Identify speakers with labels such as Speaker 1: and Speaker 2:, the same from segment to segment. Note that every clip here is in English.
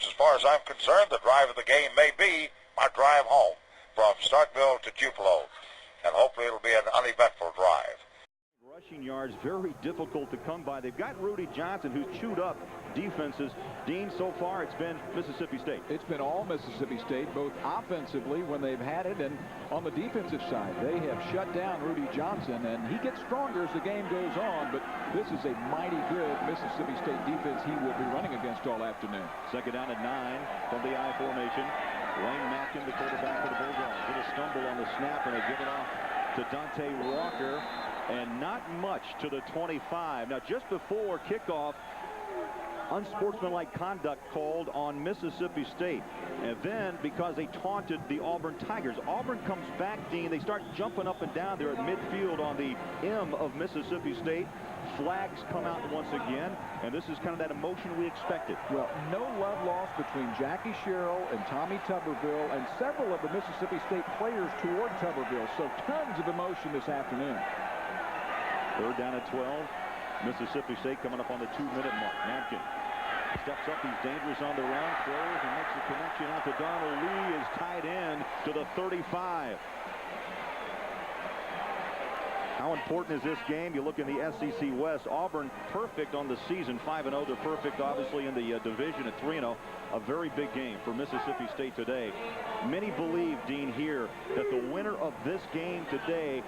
Speaker 1: Perhaps, as far as I'm concerned, the drive of the game may be my drive home from Starkville to Tupelo. And hopefully it'll be an uneventful drive.
Speaker 2: Rushing yards, very difficult to come by. They've got Rudy Johnson, who's chewed up defenses. Dean, so far it's been Mississippi State.
Speaker 3: It's been all Mississippi State, both offensively when they've had it and on the defensive side. They have shut down Rudy Johnson, and he gets stronger as the game goes on, but this is a mighty good Mississippi State defense he will be running against all afternoon.
Speaker 2: Second down at 9 from the I formation. Lane Mackin, the quarterback for the Bulldogs, with a stumble on the snap, and they give it off to Dante Walker. And not much to the 25. Now, just before kickoff, unsportsmanlike conduct called on Mississippi State. And then, because they taunted the Auburn Tigers, Auburn comes back, Dean. They start jumping up and down there at midfield on the M of Mississippi State. Flags come out once again, and this is kind of that emotion we expected.
Speaker 3: Well, no love lost between Jackie Sherrill and Tommy Tuberville and several of the Mississippi State players toward Tuberville. So tons of emotion this afternoon.
Speaker 2: Third down at 12. Mississippi State coming up on the 2-minute mark. Hampton steps up. He's dangerous on the run. Throws and makes a connection out to Donald Lee. Is tied in to the 35. How important is this game? You look in the SEC West. Auburn perfect on the season, 5-0. They're perfect, obviously, in the division at 3-0. A very big game for Mississippi State today. Many believe, Dean, here that the winner of this game today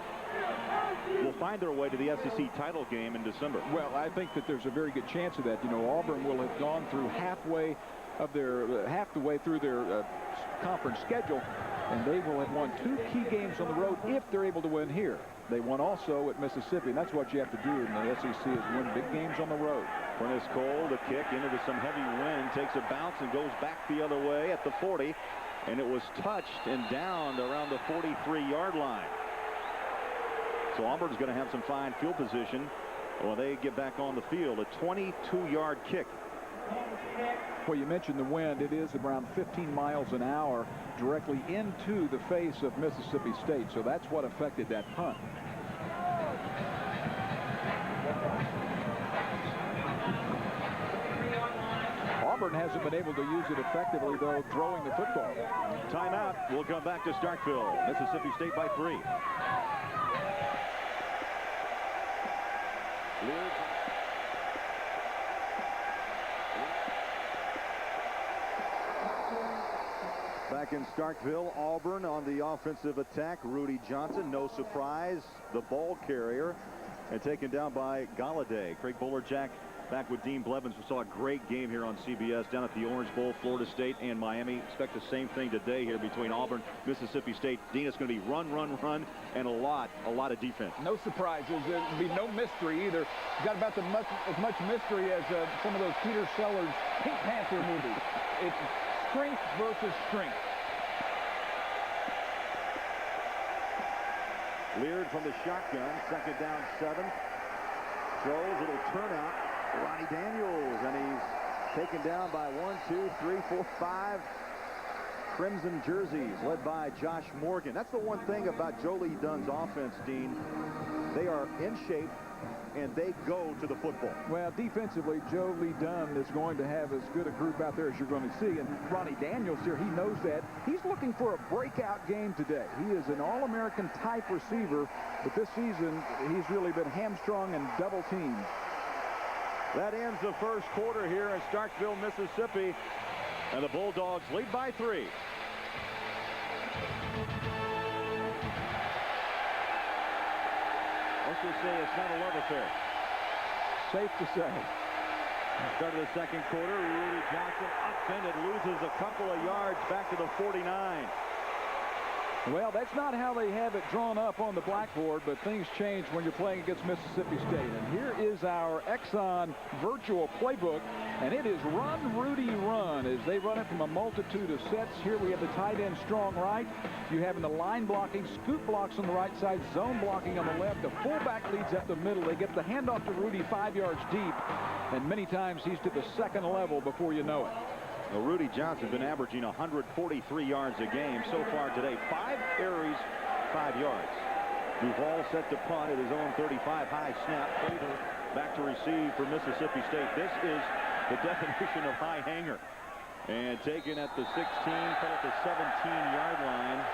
Speaker 2: will find their way to the SEC title game in December.
Speaker 3: Well, I think that there's a very good chance of that. You know, Auburn will have gone through half the way through their conference schedule, and they will have won 2 key games on the road if they're able to win here. They won also at Mississippi, and that's what you have to do in the SEC, is win big games on the road.
Speaker 2: Prentice Cole, the kick into some heavy wind, takes a bounce and goes back the other way at the 40, and it was touched and downed around the 43-yard line. So Auburn's going to have some fine field position when they get back on the field. A 22-yard kick.
Speaker 3: Well, you mentioned the wind. It is around 15 miles an hour directly into the face of Mississippi State. So that's what affected that punt. Auburn hasn't been able to use it effectively, though, throwing the football.
Speaker 2: Timeout. We'll come back to Starkville. Mississippi State by 3. Back in Starkville, Auburn on the offensive attack. Rudy Johnson, no surprise, the ball carrier, and taken down by Galladay. Craig Bolerjack back with Dean Blevins. We saw a great game here on CBS down at the Orange Bowl. Florida State and Miami. Expect the same thing today here between Auburn, Mississippi State. Dean, it's going to be run, and a lot of defense.
Speaker 3: No surprises. There'll be no mystery either. Got about as much mystery as some of those Peter Sellers Pink Panther movies. It's strength versus strength.
Speaker 2: Leard from the shotgun. Second down, 7. Throws, little turnout. Ronnie Daniels, and he's taken down by 1, 2, 3, 4, 5 crimson jerseys led by Josh Morgan. That's the one thing about Joe Lee Dunn's offense, Dean. They are in shape, and they go to the football.
Speaker 3: Well, defensively, Joe Lee Dunn is going to have as good a group out there as you're going to see. And Ronnie Daniels here, he knows that. He's looking for a breakout game today. He is an All-American type receiver, but this season he's really been hamstrung and double teamed.
Speaker 2: That ends the first quarter here in Starkville, Mississippi, and the Bulldogs lead by 3. Let's just say it's not a love affair.
Speaker 3: Safe to say.
Speaker 2: Start of the second quarter, Rudy Johnson upended, loses a couple of yards back to the 49.
Speaker 3: Well, that's not how they have it drawn up on the blackboard, but things change when you're playing against Mississippi State. And here is our Exxon virtual playbook, and it is run, Rudy, run, as they run it from a multitude of sets. Here we have the tight end strong right. You have in the line blocking, scoop blocks on the right side, zone blocking on the left. The fullback leads up the middle. They get the handoff to Rudy 5 yards deep, and many times he's to the second level before you know it.
Speaker 2: Well, Rudy Johnson's been averaging 143 yards a game so far today. 5 carries, 5 yards. Duval set to punt at his own 35. High snap. Back to receive for Mississippi State. This is the definition of high hanger. And taken at the 16, put at the 17-yard line.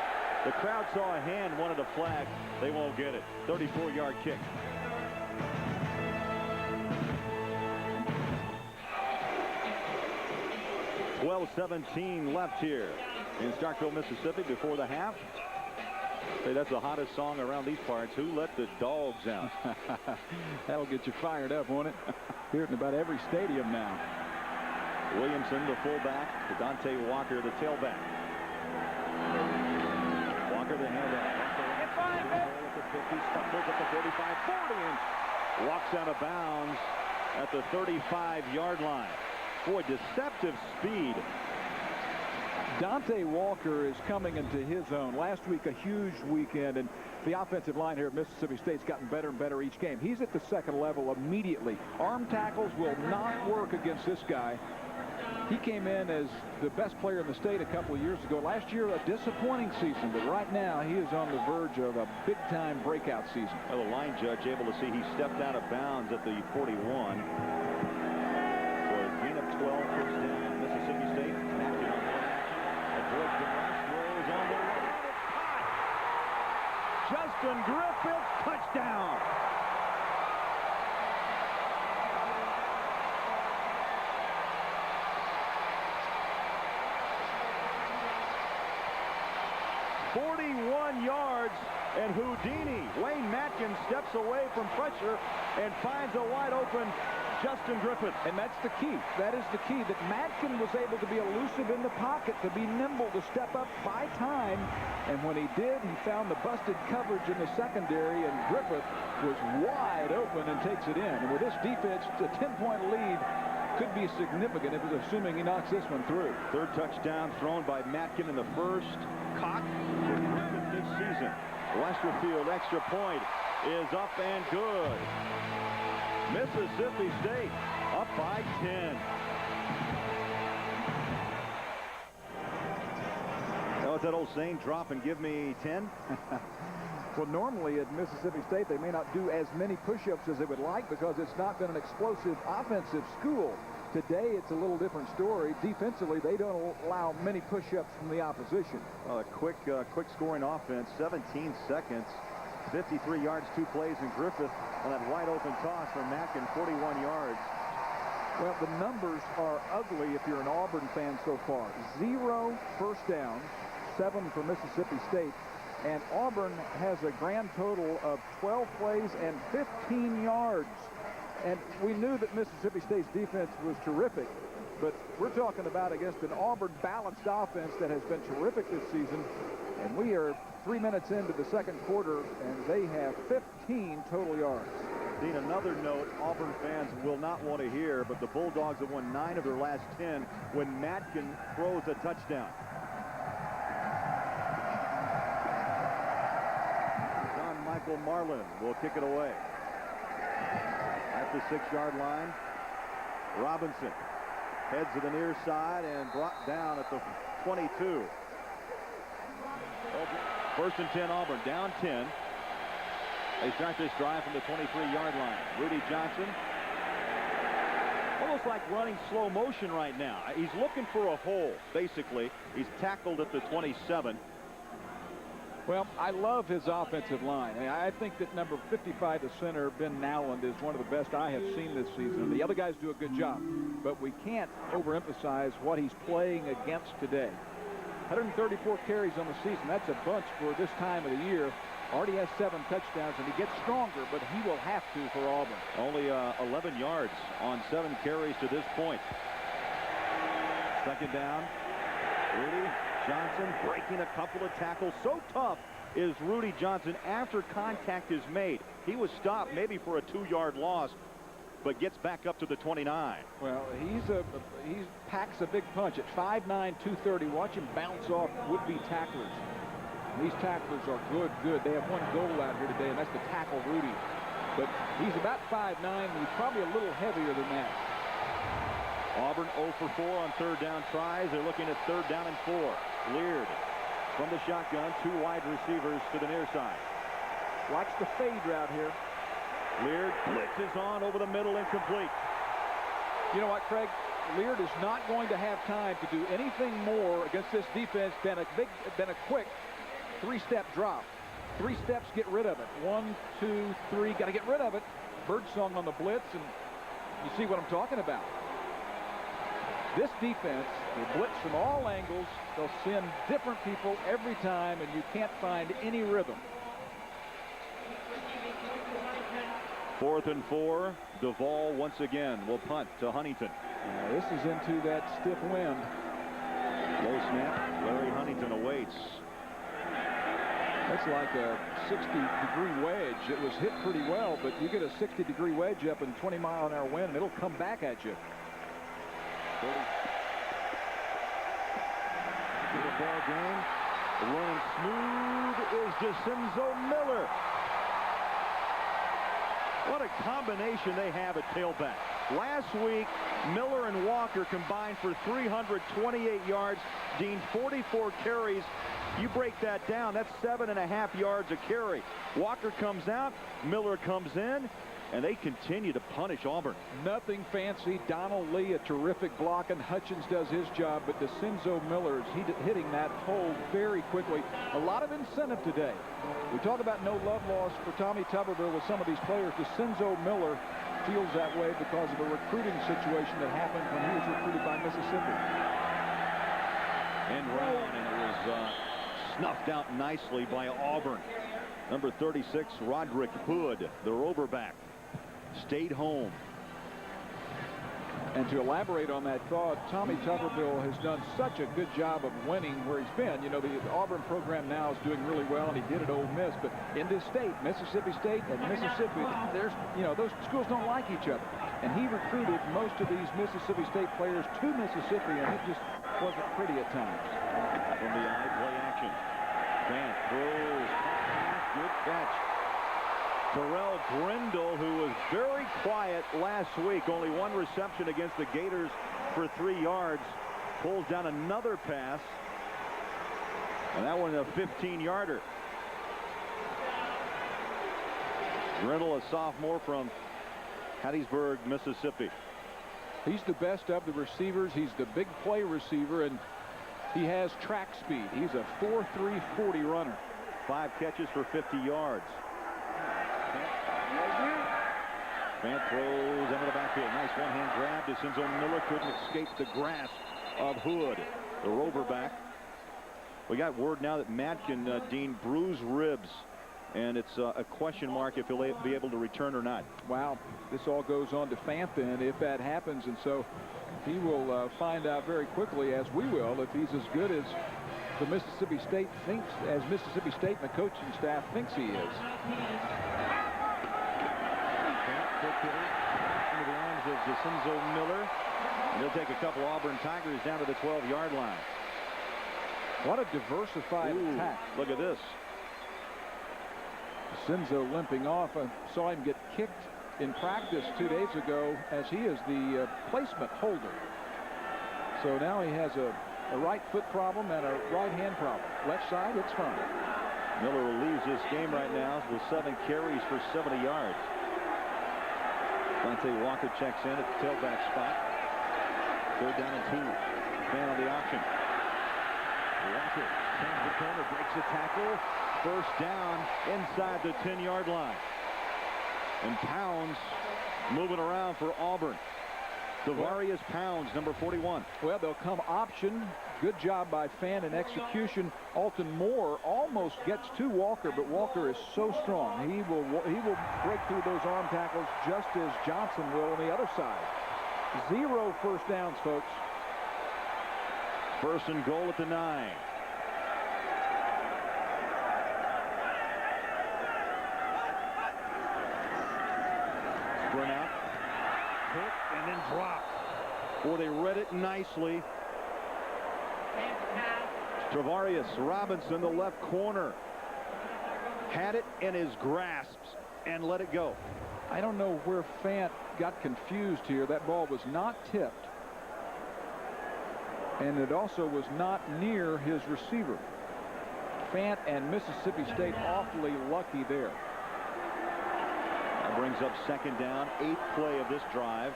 Speaker 2: The crowd saw a hand, wanted a flag. They won't get it. 34-yard kick. .12:17 left here in Starkville, Mississippi before the half. Say that's the hottest song around these parts. Who let the dogs out?
Speaker 3: That'll get you fired up, won't it? Hear it in about every stadium now.
Speaker 2: Williamson, the fullback, to Dante Walker, the tailback. Walker, the handoff. At the 50, stumbles at the 45, 40, and walks out of bounds at the 35-yard line. Boy, deceptive speed.
Speaker 3: Dante Walker is coming into his own. Last week, a huge weekend, and the offensive line here at Mississippi State's gotten better and better each game. He's at the second level immediately. Arm tackles will not work against this guy. He came in as the best player in the state a couple of years ago. Last year, a disappointing season, but right now he is on the verge of a big-time breakout season.
Speaker 2: Well, the line judge able to see he stepped out of bounds at the 41. So a gain of 12, first down. Mississippi State. A Blake Dallas throws on the right. Justin Griffith, touchdown. .41 yards, and Houdini, Wayne Matkins, steps away from pressure and finds a wide open Justin Griffith.
Speaker 3: And that's the key. That is the key, that Matkin was able to be elusive in the pocket, to be nimble, to step up by time. And when he did, he found the busted coverage in the secondary, and Griffith was wide open and takes it in. And with this defense, a 10-point lead could be significant, if it's assuming he knocks this one through.
Speaker 2: Third touchdown thrown by Matkin in the first. Caught for Griffith this season. Westerfield extra point is up and good. Mississippi State up by 10. Now it's that old saying, drop and give me 10.
Speaker 3: Well, normally at Mississippi State, they may not do as many push-ups as they would like because it's not been an explosive offensive school. Today, it's a little different story. Defensively, they don't allow many push-ups from the opposition.
Speaker 2: A quick scoring offense, 17 seconds, 53 yards, 2 plays, and Griffith on that wide open toss from Mackin, 41 yards.
Speaker 3: Well, the numbers are ugly if you're an Auburn fan so far. 0 first downs, 7 for Mississippi State. And Auburn has a grand total of 12 plays and 15 yards. And we knew that Mississippi State's defense was terrific, but we're talking about against an Auburn balanced offense that has been terrific this season. And we are 3 minutes into the second quarter, and they have 15 total yards.
Speaker 2: Dean, another note Auburn fans will not want to hear, but the Bulldogs have won 9 of their last 10 when Matkin throws a touchdown. John Michael Marlin will kick it away. At the 6-yard line, Robinson heads to the near side and brought down at the 22. First and 10 Auburn, down 10. They start this drive from the 23-yard line. Rudy Johnson, almost like running slow motion right now. He's looking for a hole, basically. He's tackled at the 27.
Speaker 3: Well, I love his offensive line. I think that number 55, the center, Ben Nowland, is one of the best I have seen this season. The other guys do a good job, but we can't overemphasize what he's playing against today. 134 carries on the season. That's a bunch for this time of the year. Already has 7 touchdowns, and he gets stronger, but he will have to for Auburn.
Speaker 2: Only 11 yards on 7 carries to this point. Second down. Rudy Johnson breaking a couple of tackles. So tough is Rudy Johnson after contact is made. He was stopped maybe for a 2-yard loss, but gets back up to the 29.
Speaker 3: Well, he packs a big punch at 5'9", 230. Watch him bounce off would-be tacklers. These tacklers are good. They have one goal out here today, and that's to tackle Rudy. But he's about 5'9", and he's probably a little heavier than that.
Speaker 2: Auburn 0 for 4 on third down tries. They're looking at third down and 4. Leard from the shotgun, 2 wide receivers to the near side.
Speaker 3: Likes the fade route here.
Speaker 2: Leard blitzes on over the middle, incomplete.
Speaker 3: You know what, Craig? Leard is not going to have time to do anything more against this defense than a quick 3-step drop. 3 steps, get rid of it. 1, 2, 3, got to get rid of it. Birdsong on the blitz, and you see what I'm talking about. This defense will blitz from all angles. They'll send different people every time, and you can't find any rhythm.
Speaker 2: 4th and 4. Duvall once again will punt to Huntington.
Speaker 3: This is into that stiff wind.
Speaker 2: Low snap. Larry Huntington awaits.
Speaker 3: That's like a 60-degree wedge. It was hit pretty well, but you get a 60-degree wedge up in 20-mile-an-hour wind, and it'll come back at you.
Speaker 2: The ball game. Running smooth is DeCenzo Miller. What a combination they have at tailback. Last week, Miller and Walker combined for 328 yards. Dean, 44 carries. You break that down, that's 7.5 yards a carry. Walker comes out, Miller comes in, and they continue to punish Auburn.
Speaker 3: Nothing fancy. Donald Lee, a terrific block, and Hutchins does his job, but DeCenzo Miller is hitting that hole very quickly. A lot of incentive today. We talk about no love lost for Tommy Tuberville with some of these players. DeCenzo Miller feels that way because of a recruiting situation that happened when he was recruited by Mississippi.
Speaker 2: And round, and it was snuffed out nicely by Auburn. Number 36, Roderick Hood, the roverback, stayed home.
Speaker 3: And to elaborate on that thought, Tommy Tuberville has done such a good job of winning where he's been. You know, the Auburn program now is doing really well, and he did at Ole Miss. But in this state, Mississippi State and Mississippi, there's, you know, those schools don't like each other. And he recruited most of these Mississippi State players to Mississippi, and it just wasn't pretty at times.
Speaker 2: From the eye play action. Grant throws. Good catch. Terrell Grindle, who was very quiet last week, only 1 reception against the Gators for 3 yards, pulls down another pass, and that one a 15-yarder. Grindle, a sophomore from Hattiesburg, Mississippi.
Speaker 3: He's the best of the receivers. He's the big play receiver, and he has track speed. He's a 4.3 40 runner.
Speaker 2: 5 catches for 50 yards. Grant throws into the backfield. Nice one-hand grab. DeCenzo Miller couldn't escape the grasp of Hood, the roverback. We got word now that Matt can, Dean, bruise ribs, and it's a question mark if he'll be able to return or not.
Speaker 3: Wow. This all goes on to Fant then if that happens, and so he will find out very quickly, as we will, if he's as good as the Mississippi State thinks, as Mississippi State and the coaching staff thinks he is.
Speaker 2: Into the arms of DeCenzo Miller, and he'll take a couple Auburn Tigers down to the 12-yard line.
Speaker 3: What a diversified attack.
Speaker 2: Look at this.
Speaker 3: DeCenzo limping off. I saw him get kicked in practice 2 days ago, as he is the placement holder. So now he has a right foot problem and a right hand problem. Left side, it's fine.
Speaker 2: Miller leaves this game right now with 7 carries for 70 yards. Dante Walker checks in at the tailback spot. 3rd down and 2. Man on the option. Walker turns the corner, breaks the tackle. 1st down inside the 10-yard line. And Pounds moving around for Auburn. Devarius Pounds, number 41.
Speaker 3: Well, they'll come option. Good job by Fant in execution. Alton Moore almost gets to Walker, but Walker is so strong. He will break through those arm tackles just as Johnson will on the other side. 0 first downs, folks.
Speaker 2: 1st and goal at the 9. Run out. Hit and then drop. Boy, they read it nicely. Travarius Robinson, the left corner, had it in his grasps and let it go.
Speaker 3: I don't know where Fant got confused here. That ball was not tipped, and it also was not near his receiver. Fant and Mississippi State awfully lucky there.
Speaker 2: That brings up 2nd down, 8th play of this drive.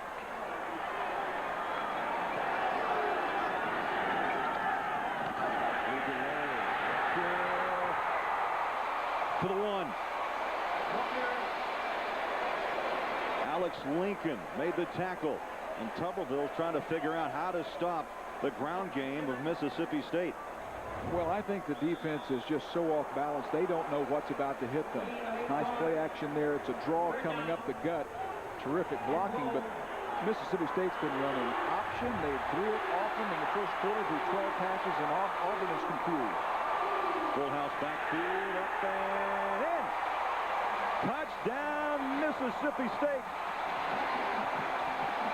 Speaker 2: to the 1. Alex Lincoln made the tackle, and Tuberville's trying to figure out how to stop the ground game of Mississippi State.
Speaker 3: Well, I think the defense is just so off balance. They don't know what's about to hit them. Nice play action there. It's a draw coming up the gut. Terrific blocking, but Mississippi State's been running option. They threw it often in the first quarter through 12 passes, and Auburn is confused.
Speaker 2: Full house backfield, up and in. Touchdown, Mississippi State.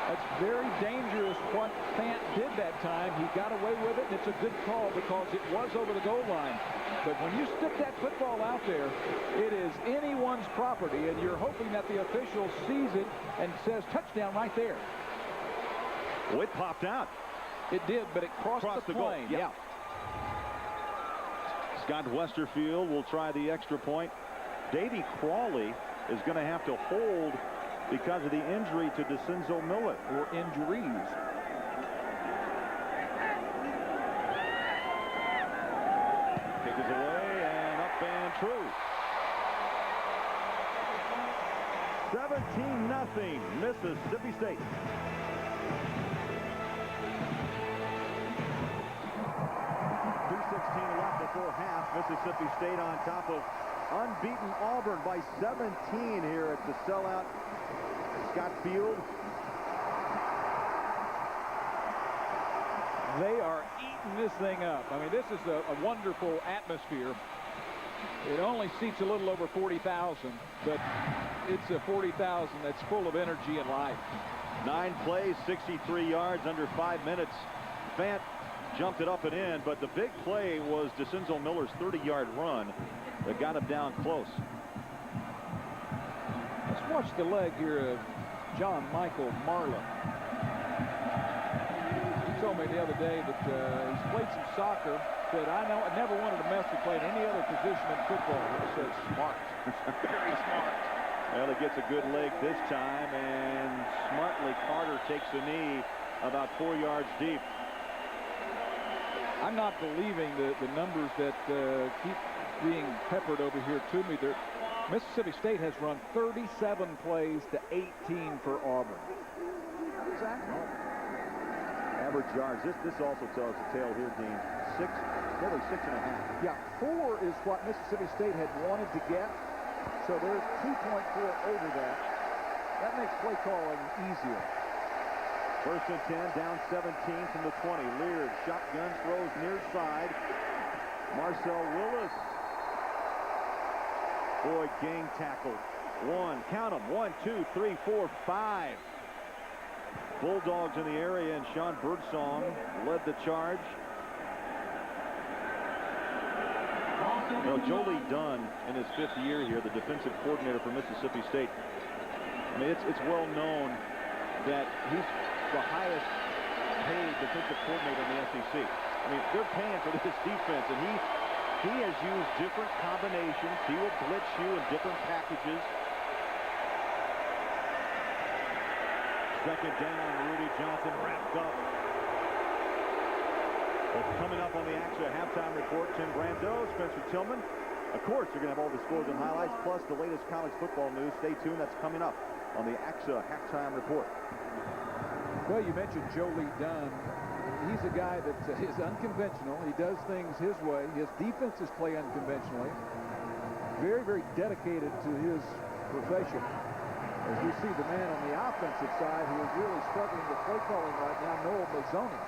Speaker 3: That's very dangerous what Fant did that time. He got away with it, and it's a good call because it was over the goal line. But when you stick that football out there, it is anyone's property, and you're hoping that the official sees it and says touchdown right there.
Speaker 2: Well, it popped out.
Speaker 3: It did, but it crossed the plane.
Speaker 2: Goal. Yeah. Scott Westerfield will try the extra point. Davey Crawley is going to have to hold because of the injury to DeCenzo Miller.
Speaker 3: Or injuries.
Speaker 2: Kick is away and up and true. 17-0 Mississippi State. Left before half. Mississippi State on top of unbeaten Auburn by 17 here at the sellout Scott Field.
Speaker 3: They are eating this thing up. I mean, this is a wonderful atmosphere. It only seats a little over 40,000, but it's a 40,000 that's full of energy and life. 9 plays, 63 yards, under 5 minutes. Fant jumped it up and in, but the big play was DeCenzo Miller's 30-yard run that got him down close. Let's watch the leg here of John Michael Marlin. He told me the other day that he's played some soccer, said, I never wanted to mess with playing any other position in football. He said, smart. Very smart. Well, he gets a good leg this time, and smartly Carter takes a knee about 4 yards deep. I'm not believing the numbers that keep being peppered over here to me. Mississippi State has run 37 plays to 18 for Auburn. Exactly. Average yards. This also tells the tale here, Dean. Nearly 6.5. Yeah, 4 is what Mississippi State had wanted to get. So there's 2.4 over that. That makes play calling easier. 1st and 10, down 17 from the 20. Lear, shotgun, throws near side. Marcel Willis. Boy, gang tackle. 1, count them. 1, 2, 3, 4, 5. Bulldogs in the area, and Sean Birdsong led the charge. You know, Jolie Dunn, in his 5th year here, the defensive coordinator for Mississippi State. I mean, it's well known that he's the highest paid defensive coordinator in the SEC. I mean, they're paying for this defense, and he has used different combinations. He will blitz you in different packages. 2nd down, Rudy Johnson wrapped up. Well, coming up on the AXA halftime report, Tim Brando, Spencer Tillman. Of course, you're going to have all the scores and highlights, plus the latest college football news. Stay tuned. That's coming up on the AXA halftime report. Well, you mentioned Jolie Dunn. He's a guy that is unconventional. He does things his way. His defenses play unconventionally. Very, very dedicated to his profession. As we see the man on the offensive side who is really struggling with play calling right now, Noel Mazzoni.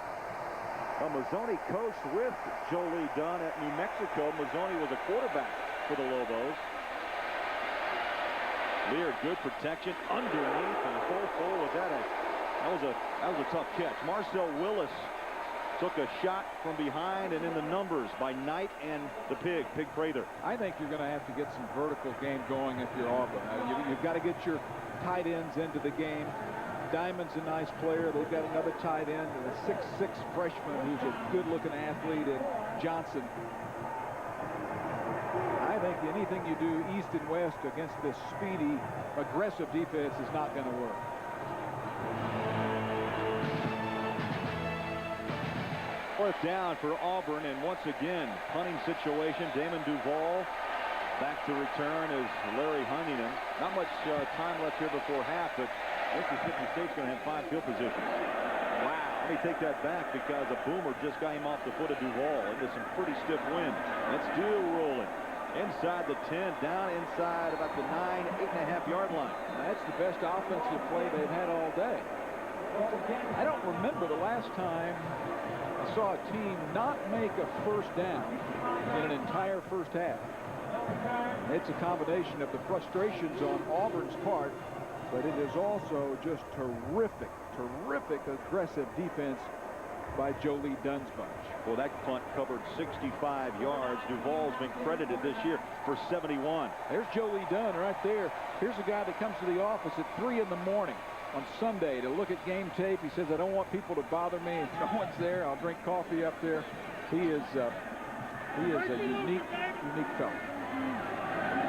Speaker 3: Well, Mazzoni coached with Jolie Dunn at New Mexico. Mazzoni was a quarterback for the Lobos. Lear, good protection underneath, and full was that was a tough catch. Marcel Willis took a shot from behind and in the numbers by Knight and the Pig Prather. I think you're going to have to get some vertical game going if you're Auburn. You've got to get your tight ends into the game. Diamond's a nice player. They've got another tight end and a 6'6" freshman who's a good-looking athlete in Johnson. I think anything you do east and west against this speedy, aggressive defense is not going to work. Fourth down for Auburn, and once again, punting situation. Damon Duval
Speaker 2: Back to return is Larry Huntington. Not much time left here before half, but Mississippi State's going to have 5 field positions. Wow. Let me take that back because a boomer just got him off the foot of Duval into some pretty stiff wind. That's still rolling. Inside the 10, down inside about the 8.5 yard line.
Speaker 3: That's the best offensive play they've had all day. I don't remember the last time I saw a team not make a first down in an entire first half. It's a combination of the frustrations on Auburn's part, but it is also just terrific aggressive defense by Jolie Dunn's bunch.
Speaker 2: Well, that punt covered 65 yards. Duval's been credited this year for 71.
Speaker 3: There's Jolie Dunn right there. Here's a guy that comes to the office at 3 in the morning on Sunday to look at game tape. He says, I don't want people to bother me. If no one's there, I'll drink coffee up there. He is a unique fellow.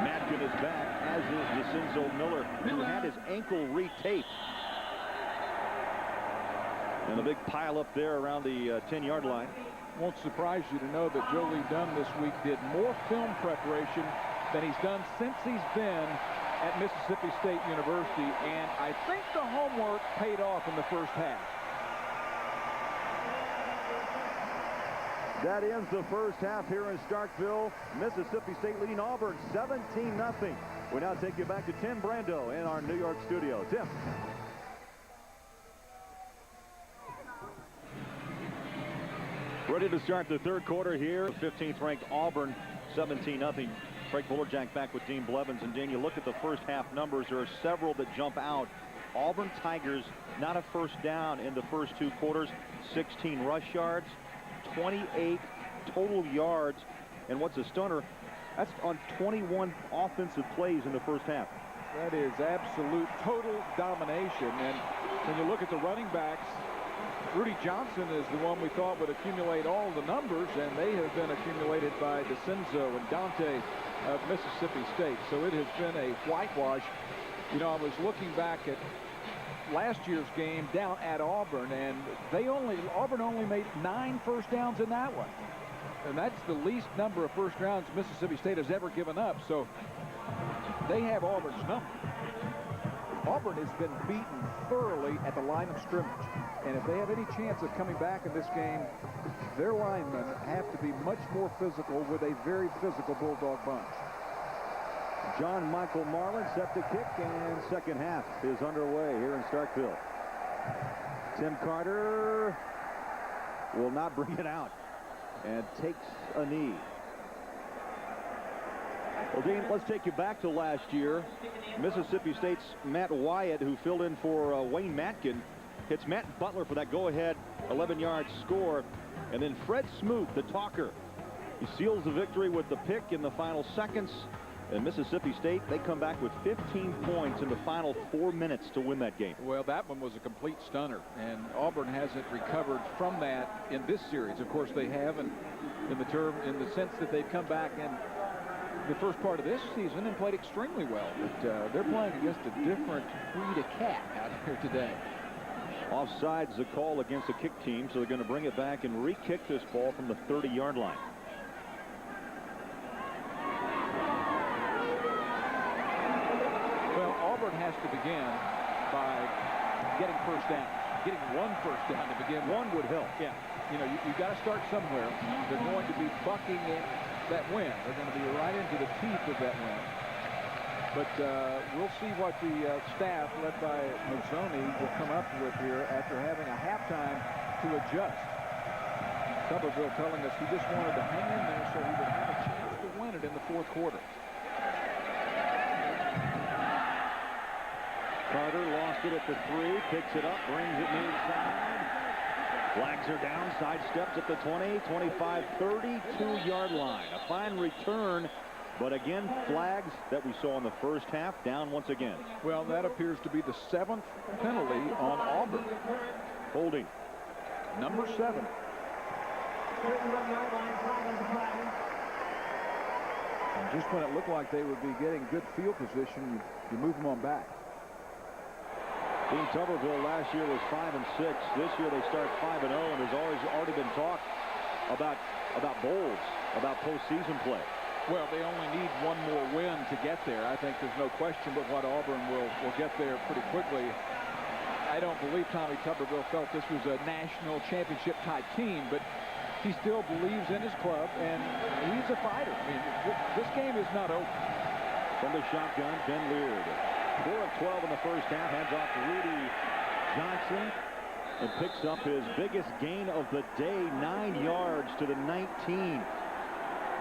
Speaker 2: Matkin is back, as is Jacinzo Miller, who had his ankle retaped. And a big pile up there around the 10-yard line.
Speaker 3: Won't surprise you to know that Jolie Dunn this week did more film preparation than he's done since he's been at Mississippi State University, and I think the homework paid off in the first half.
Speaker 2: That ends the first half here in Starkville. Mississippi State leading Auburn 17-0. We now take you back to Tim Brando in our New York studio. Tim. Ready to start the third quarter here. 15th ranked Auburn 17-0. Craig Bullerjack back with Dean Blevins. And Dean, you look at the first half numbers. There are several that jump out. Auburn Tigers not a first down in the first 2 quarters. 16 rush yards, 28 total yards. And what's a stunner, that's on 21 offensive plays in the first half.
Speaker 3: That is absolute total domination. And when you look at the running backs, Rudy Johnson is the one we thought would accumulate all the numbers, and they have been accumulated by DeCenzo and Dante of Mississippi State. So it has been a whitewash. You know, I was looking back at last year's game down at Auburn, and Auburn only made 9 first downs in that one. And that's the least number of first downs Mississippi State has ever given up. So they have Auburn's number. Auburn has been beaten thoroughly at the line of scrimmage. And if they have any chance of coming back in this game, their linemen have to be much more physical with a very physical Bulldog bunch.
Speaker 2: John Michael Marlin set to kick, and second half is underway here in Starkville. Tim Carter will not bring it out and takes a knee. Well, Dean, let's take you back to last year. Mississippi State's Matt Wyatt, who filled in for Wayne Matkin, hits Matt Butler for that go-ahead 11-yard score. And then Fred Smoot, the talker, he seals the victory with the pick in the final seconds. And Mississippi State, they come back with 15 points in the final 4 minutes to win that game.
Speaker 3: Well, that one was a complete stunner, and Auburn hasn't recovered from that in this series. Of course, they have, and in the sense that they've come back in the first part of this season and played extremely well. But they're playing against a different breed of cat out here today.
Speaker 2: Offside's the call against the kick team, so they're going to bring it back and re-kick this ball from the 30-yard line.
Speaker 3: Well, Auburn has to begin by getting first down. Getting one first down to begin.
Speaker 2: One would help.
Speaker 3: Yeah. You know, you've got to start somewhere. They're going to be bucking that win. They're going to be right into the teeth of that win. But we'll see what the staff, led by Mazzoni, will come up with here after having a halftime to adjust. Tuberville telling us he just wanted to hang in there so he would have a chance to win it in the fourth quarter.
Speaker 2: Carter lost it at the 3, picks it up, brings it near side. Flags are down, sidesteps at the 20, 25, 32-yard line. A fine return, but again, flags that we saw in the first half, down once again.
Speaker 3: Well, that appears to be the 7th penalty on Auburn.
Speaker 2: Holding.
Speaker 3: Number 7. And just when it looked like they would be getting good field position, you move them on back.
Speaker 2: Dean Tuberville last year was 5-6. This year they start 5-0, and there's already been talk about bowls, about postseason play.
Speaker 3: Well, they only need one more win to get there. I think there's no question but what Auburn will get there pretty quickly. I don't believe Tommy Tuberville felt this was a national championship type team, but he still believes in his club, and he's a fighter. I mean, this game is not over.
Speaker 2: From the shotgun, Ben Leard. 4 of 12 in the first half. Hands off to Rudy Johnson and picks up his biggest gain of the day, 9 yards to the 19.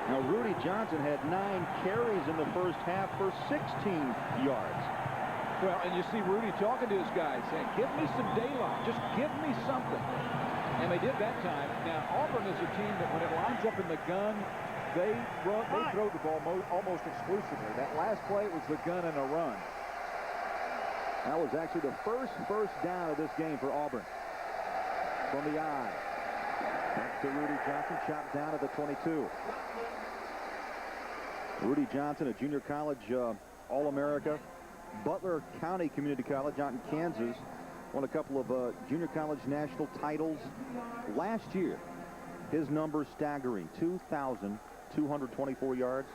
Speaker 2: Now, Rudy Johnson had 9 carries in the first half for 16 yards.
Speaker 3: Well, and you see Rudy talking to his guys saying, give me some daylight. Just give me something. And they did that time. Now, Auburn is a team that when it lines up in the gun, they throw the ball almost exclusively. That last play was the gun and a run.
Speaker 2: That was actually the first down of this game for Auburn. From the eye. Back to Rudy Johnson, chopped down at the 22. Rudy Johnson, a junior college All-America. Butler County Community College out in Kansas. Won a couple of junior college national titles last year. His numbers staggering. 2,224 yards,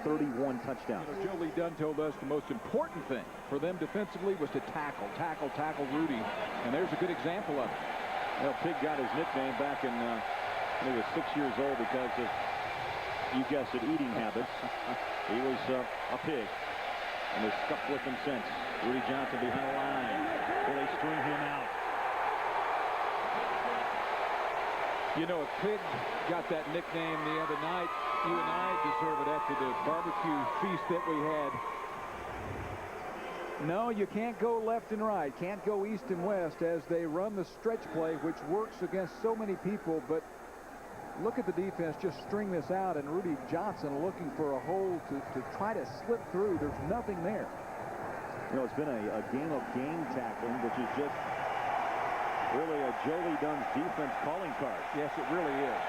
Speaker 2: 31 touchdowns.
Speaker 3: You know, Joe Lee Dunn told us the most important thing for them defensively was to tackle Rudy. And there's a good example of it.
Speaker 2: Well, Pig got his nickname back in when he was 6 years old because of, you guessed it, eating habits. He was a pig, and has stuck with him since. Rudy Johnson behind the line. Will they string him out?
Speaker 3: You know, if Pig got that nickname the other night, you and I deserve it after the barbecue feast that we had. No, you can't go left and right. Can't go east and west as they run the stretch play, which works against so many people. But look at the defense just string this out, and Rudy Johnson looking for a hole to try to slip through. There's nothing there.
Speaker 2: You know, it's been a game of game tackling, which is just really a Joe Lee Dunn's defense calling card.
Speaker 3: Yes, it really is.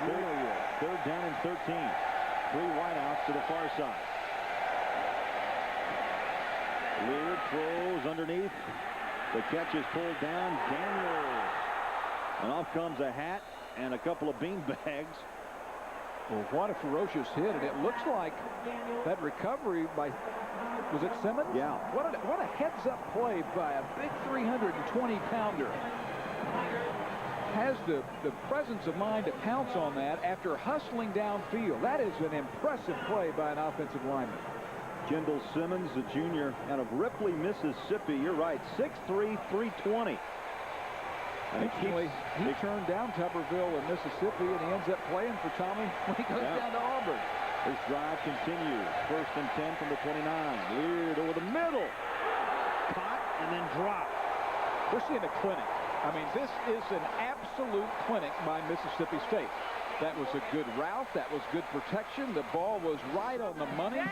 Speaker 3: Really is.
Speaker 2: Third down and 13. 3 wideouts to the far side. Leard throws underneath. The catch is pulled down. Daniels. And off comes a hat and a couple of bean bags.
Speaker 3: Well, what a ferocious hit. And it looks like that recovery by, was it Simmons?
Speaker 2: Yeah.
Speaker 3: What a heads-up play by a big 320-pounder. Has the presence of mind to pounce on that after hustling downfield. That is an impressive play by an offensive lineman.
Speaker 2: Kendall Simmons, a junior out of Ripley, Mississippi. You're right, 6'3", 320. And
Speaker 3: he turned down Tuberville in Mississippi, and he ends up playing for Tommy when he goes down to Auburn.
Speaker 2: This drive continues. 1st and 10 from the 29. Leard over the middle. Caught and then dropped.
Speaker 3: We're seeing a clinic. I mean, this is an absolute clinic by Mississippi State. That was a good route. That was good protection. The ball was right on the money.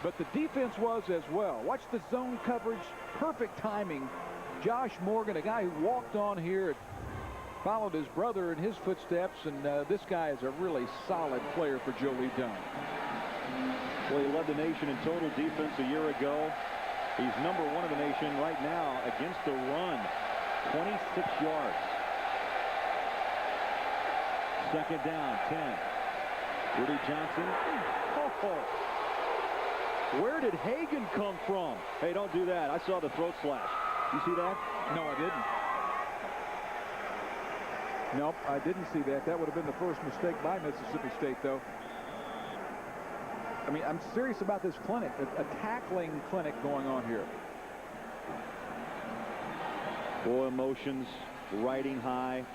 Speaker 3: But the defense was as well. Watch the zone coverage. Perfect timing. Josh Morgan, a guy who walked on here, followed his brother in his footsteps, and this guy is a really solid player for Joe Lee Dunn.
Speaker 2: Well, he led the nation in total defense a year ago. He's #1 in the nation right now against the run. 26 yards. 2nd down, 10. Rudy Johnson. Oh. Where did Hagan come from? Hey, don't do that. I saw the throat slash. You see that?
Speaker 3: No, I didn't. Nope, I didn't see that. That would have been the first mistake by Mississippi State, though. I mean, I'm serious about this clinic, a tackling clinic going on here.
Speaker 2: Boy, emotions riding high.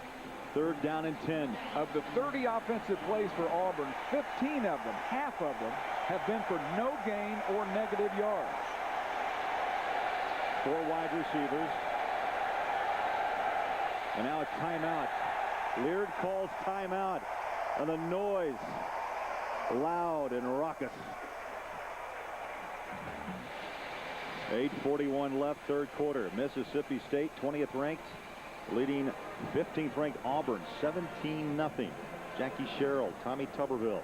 Speaker 2: 3rd down and 10.
Speaker 3: Of the 30 offensive plays for Auburn, 15 of them, half of them, have been for no gain or negative yards.
Speaker 2: 4 wide receivers. And now a timeout. Leard calls timeout. And the noise loud and raucous. 8:41 left, 3rd quarter. Mississippi State, 20th ranked, leading 15th ranked Auburn, 17-0. Jackie Sherrill, Tommy Tuberville.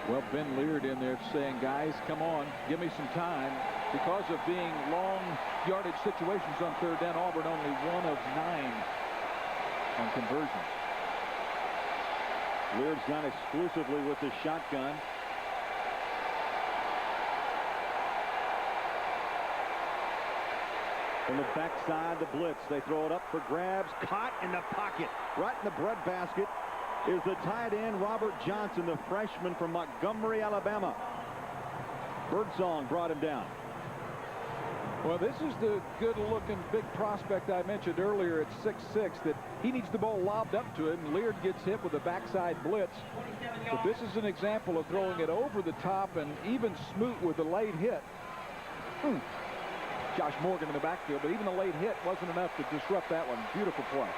Speaker 3: Well, Ben Leard in there saying, guys, come on, give me some time. Because of being long yardage situations on 3rd down, Auburn only 1 of 9 on conversions.
Speaker 2: Leard's gone exclusively with the shotgun. From the backside, the blitz. They throw it up for grabs. Caught in the pocket. Right in the breadbasket is the tight end, Robert Johnson, the freshman from Montgomery, Alabama. Birdsong brought him down.
Speaker 3: Well, this is the good-looking big prospect I mentioned earlier at 6'6", that he needs the ball lobbed up to him. Leard gets hit with a backside blitz. But this is an example of throwing it over the top and even Smoot with a late hit. Josh Morgan in the backfield, but even a late hit wasn't enough to disrupt that one. Beautiful play.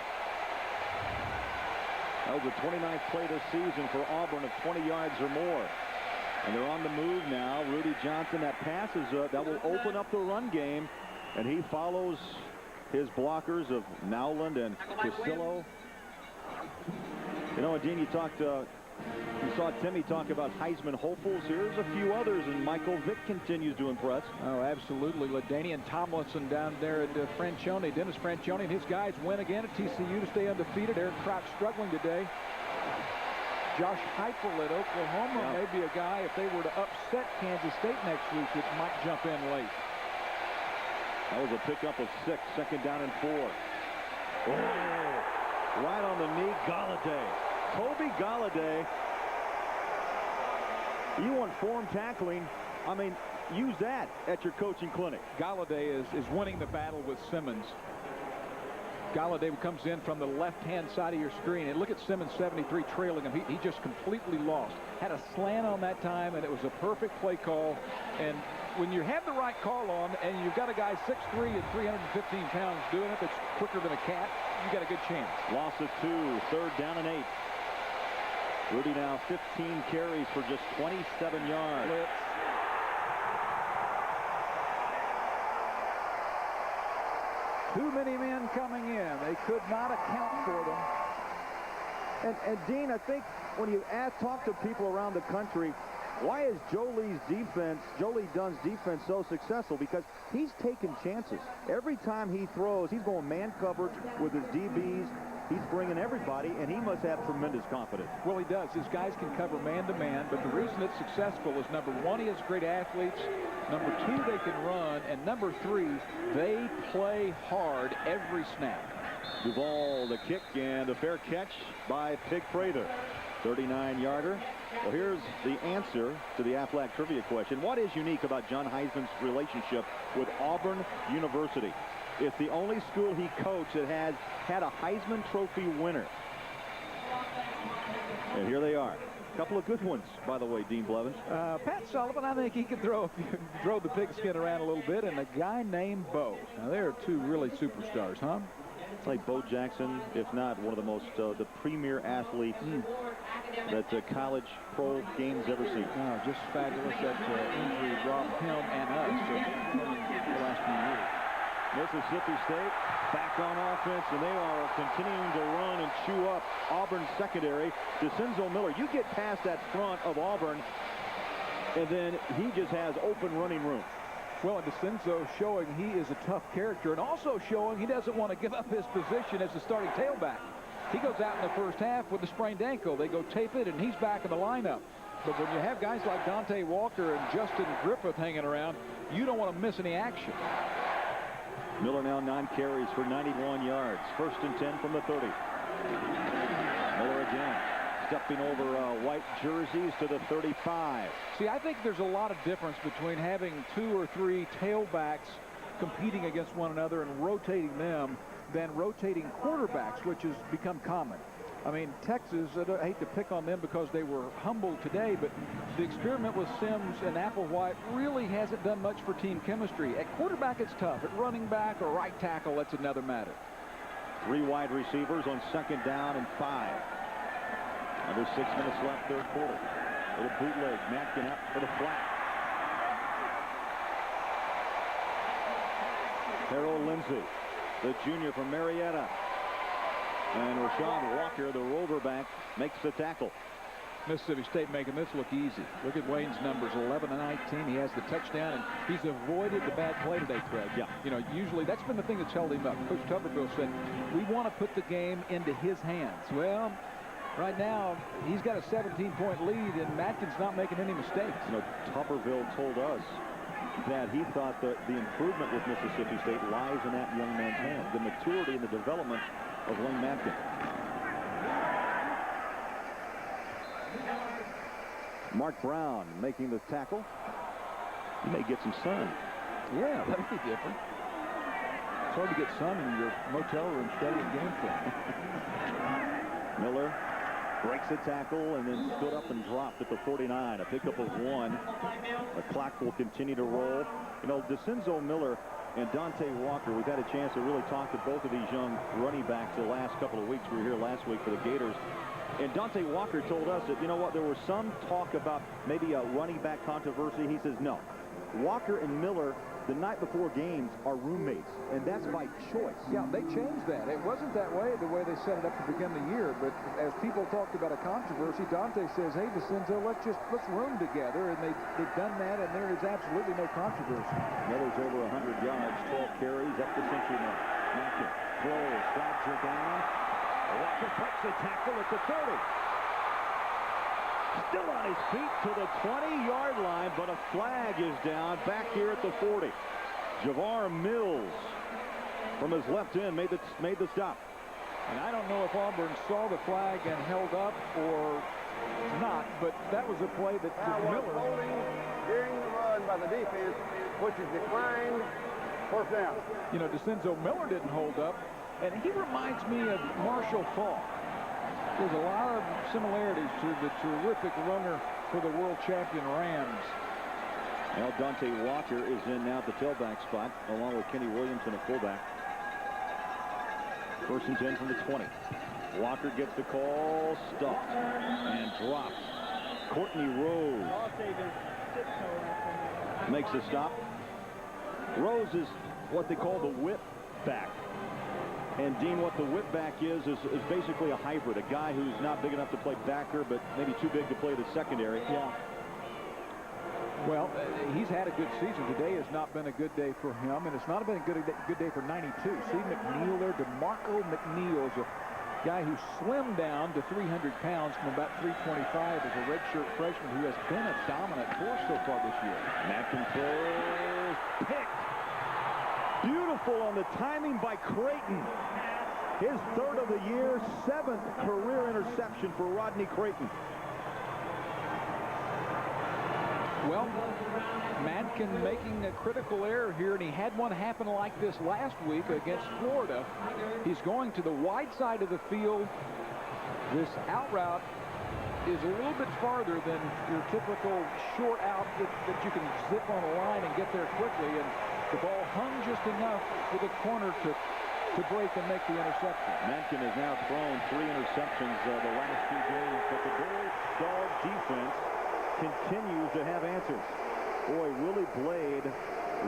Speaker 2: That was the 29th play this season for Auburn of 20 yards or more. And they're on the move now. Rudy Johnson, that passes that will open up the run game. And he follows his blockers of Nowland and Priscillo. You know, Dean, you saw Timmy talk about Heisman hopefuls. Here's a few others, and Michael Vick continues to impress.
Speaker 3: Oh, absolutely. LaDainian Tomlinson down there at Franchione. Dennis Franchione and his guys win again at TCU to stay undefeated. Eric Crouch struggling today. Josh Heupel at Oklahoma may be a guy, if they were to upset Kansas State next week, that might jump in late.
Speaker 2: That was a pickup of 6, second down and 4. Oh, right on the knee, Galladay. Toby Galladay. You want form tackling, I mean, use that at your coaching clinic.
Speaker 3: Galladay is winning the battle with Simmons. Galladay comes in from the left-hand side of your screen, and look at Simmons, 73, trailing him. He just completely lost. Had a slant on that time, and it was a perfect play call. And when you have the right call on, and you've got a guy 6'3" and 315 pounds doing it that's quicker than a cat, you got a good chance.
Speaker 2: Loss of 2, third down and 8. Rudy now 15 carries for just 27 yards.
Speaker 3: Blitz. Too many men coming in. They could not account for them.
Speaker 2: And Dean, I think when you talk to people around the country, why is Joe Lee Dunn's defense so successful? Because he's taking chances. Every time he throws, he's going man coverage with his DBs. He's bringing everybody, and he must have tremendous confidence.
Speaker 3: Well, he does. His guys can cover man-to-man, but the reason it's successful is, number one, he has great athletes. Number two, they can run. And number three, they play hard every snap.
Speaker 2: Duvall, the kick, and a fair catch by Pig Prather. 39-yarder. Well, here's the answer to the Aflac trivia question. What is unique about John Heisman's relationship with Auburn University? It's the only school he coached that has had a Heisman Trophy winner. And here they are. A couple of good ones, by the way, Dean Blevins.
Speaker 3: Pat Sullivan, I think he could throw the pigskin around a little bit, and a guy named Bo. Now, there are two really superstars, huh?
Speaker 2: It's like Bo Jackson, if not one of the most, the premier athletes that college pro game's ever seen.
Speaker 3: Oh, just fabulous. That injury robbed him and us the last few years.
Speaker 2: Mississippi State back on offense, and they are continuing to run and chew up Auburn's secondary. DeCenzo Miller, you get past that front of Auburn, and then he just has open running room.
Speaker 3: Well, and DeCenzo showing he is a tough character, and also showing he doesn't want to give up his position as the starting tailback. He goes out in the first half with a sprained ankle. They go tape it, and he's back in the lineup. But when you have guys like Dante Walker and Justin Griffith hanging around, you don't want to miss any action.
Speaker 2: Miller now 9 carries for 91 yards. 1st and 10 from the 30. Miller again stepping over white jerseys to the 35.
Speaker 3: See, I think there's a lot of difference between having 2 or 3 tailbacks competing against one another and rotating them than rotating quarterbacks, which has become common. I mean, Texas, I hate to pick on them because they were humbled today, but the experiment with Sims and Applewhite really hasn't done much for team chemistry. At quarterback, it's tough. At running back or right tackle, that's another matter.
Speaker 2: 3 wide receivers on 2nd down and 5. Under 6 minutes left, 3rd quarter. Little bootleg, Matkin up for the flat. Harold Lindsey, the junior from Marietta. And Rashad Walker, the rover back, makes the tackle.
Speaker 3: Mississippi State making this look easy. Look at Wayne's numbers, 11 and 19. He has the touchdown, and he's avoided the bad play today, Craig.
Speaker 2: Yeah.
Speaker 3: You know, usually that's been the thing that's held him up. Coach Tuberville said, we want to put the game into his hands. Well, Right now, he's got a 17-point lead, and Matkins not making any mistakes.
Speaker 2: You know, Tuberville told us that he thought that the improvement with Mississippi State lies in that young man's hands, the maturity and the development of Wayne Matkin. Mark Brown making the tackle. He may get some sun.
Speaker 3: Yeah, that would be different. It's hard to get sun in your motel room studying game film.
Speaker 2: Miller breaks a tackle and then stood up and dropped at the 49. A pickup of 1. The clock will continue to roll. You know, DeCenzo Miller and Dante Walker, we've had a chance to really talk to both of these young running backs the last couple of weeks. We were here last week for the Gators. And Dante Walker told us that, you know what, there was some talk about maybe a running back controversy. He says no. Walker and Miller, the night before games, are roommates, and that's by choice.
Speaker 3: Yeah, they changed that. It wasn't that way, the way they set it up to begin the year. But as people talked about a controversy, Dante says, hey, DeCenzo, let's room together. And they've done that, and there is absolutely no controversy.
Speaker 2: Miller's over 100 yards, 12 carries, up the century mark. Matkin throws, flags are down. Walker breaks the tackle at the 30. Still on his feet to the 20-yard line, but a flag is down back here at the 40. Javar Mills from his left end made the stop.
Speaker 3: And I don't know if Auburn saw the flag and held up or not, but that was a play that Miller.
Speaker 4: Holding during the run by the defense, which is declined, fourth down.
Speaker 3: You know, DeCenzo Miller didn't hold up, and he reminds me of Marshall Faulk. There's a lot of similarities to the terrific runner for the world champion Rams.
Speaker 2: Now Dante Walker is in now at the tailback spot, along with Kenny Williamson, a fullback. 1st and 10 from the 20. Walker gets the call, stuffed, and dropped. Courtney Rose makes the stop. Rose is what they call the whip back. And, Dean, what the whip back is basically a hybrid, a guy who's not big enough to play backer, but maybe too big to play the secondary.
Speaker 3: Yeah. Well, he's had a good season. Today has not been a good day for him, and it's not been a good day for 92. See McNeil there? DeMarco McNeil is a guy who slimmed down to 300 pounds from about 325 as a redshirt freshman who has been a dominant force so far this year.
Speaker 2: Matkin throws, picked. Beautiful on the timing by Creighton. His 3rd of the year, 7th career interception for Rodney Creighton.
Speaker 3: Well, Matkin making a critical error here, and he had one happen like this last week against Florida. He's going to the wide side of the field. This out route is a little bit farther than your typical short out that you can zip on a line and get there quickly, and the ball hung just enough for the corner to break and make the interception.
Speaker 2: Matkin has now thrown 3 interceptions the last 2 games, but the Bulldog defense continues to have answers. Boy, Willie Blade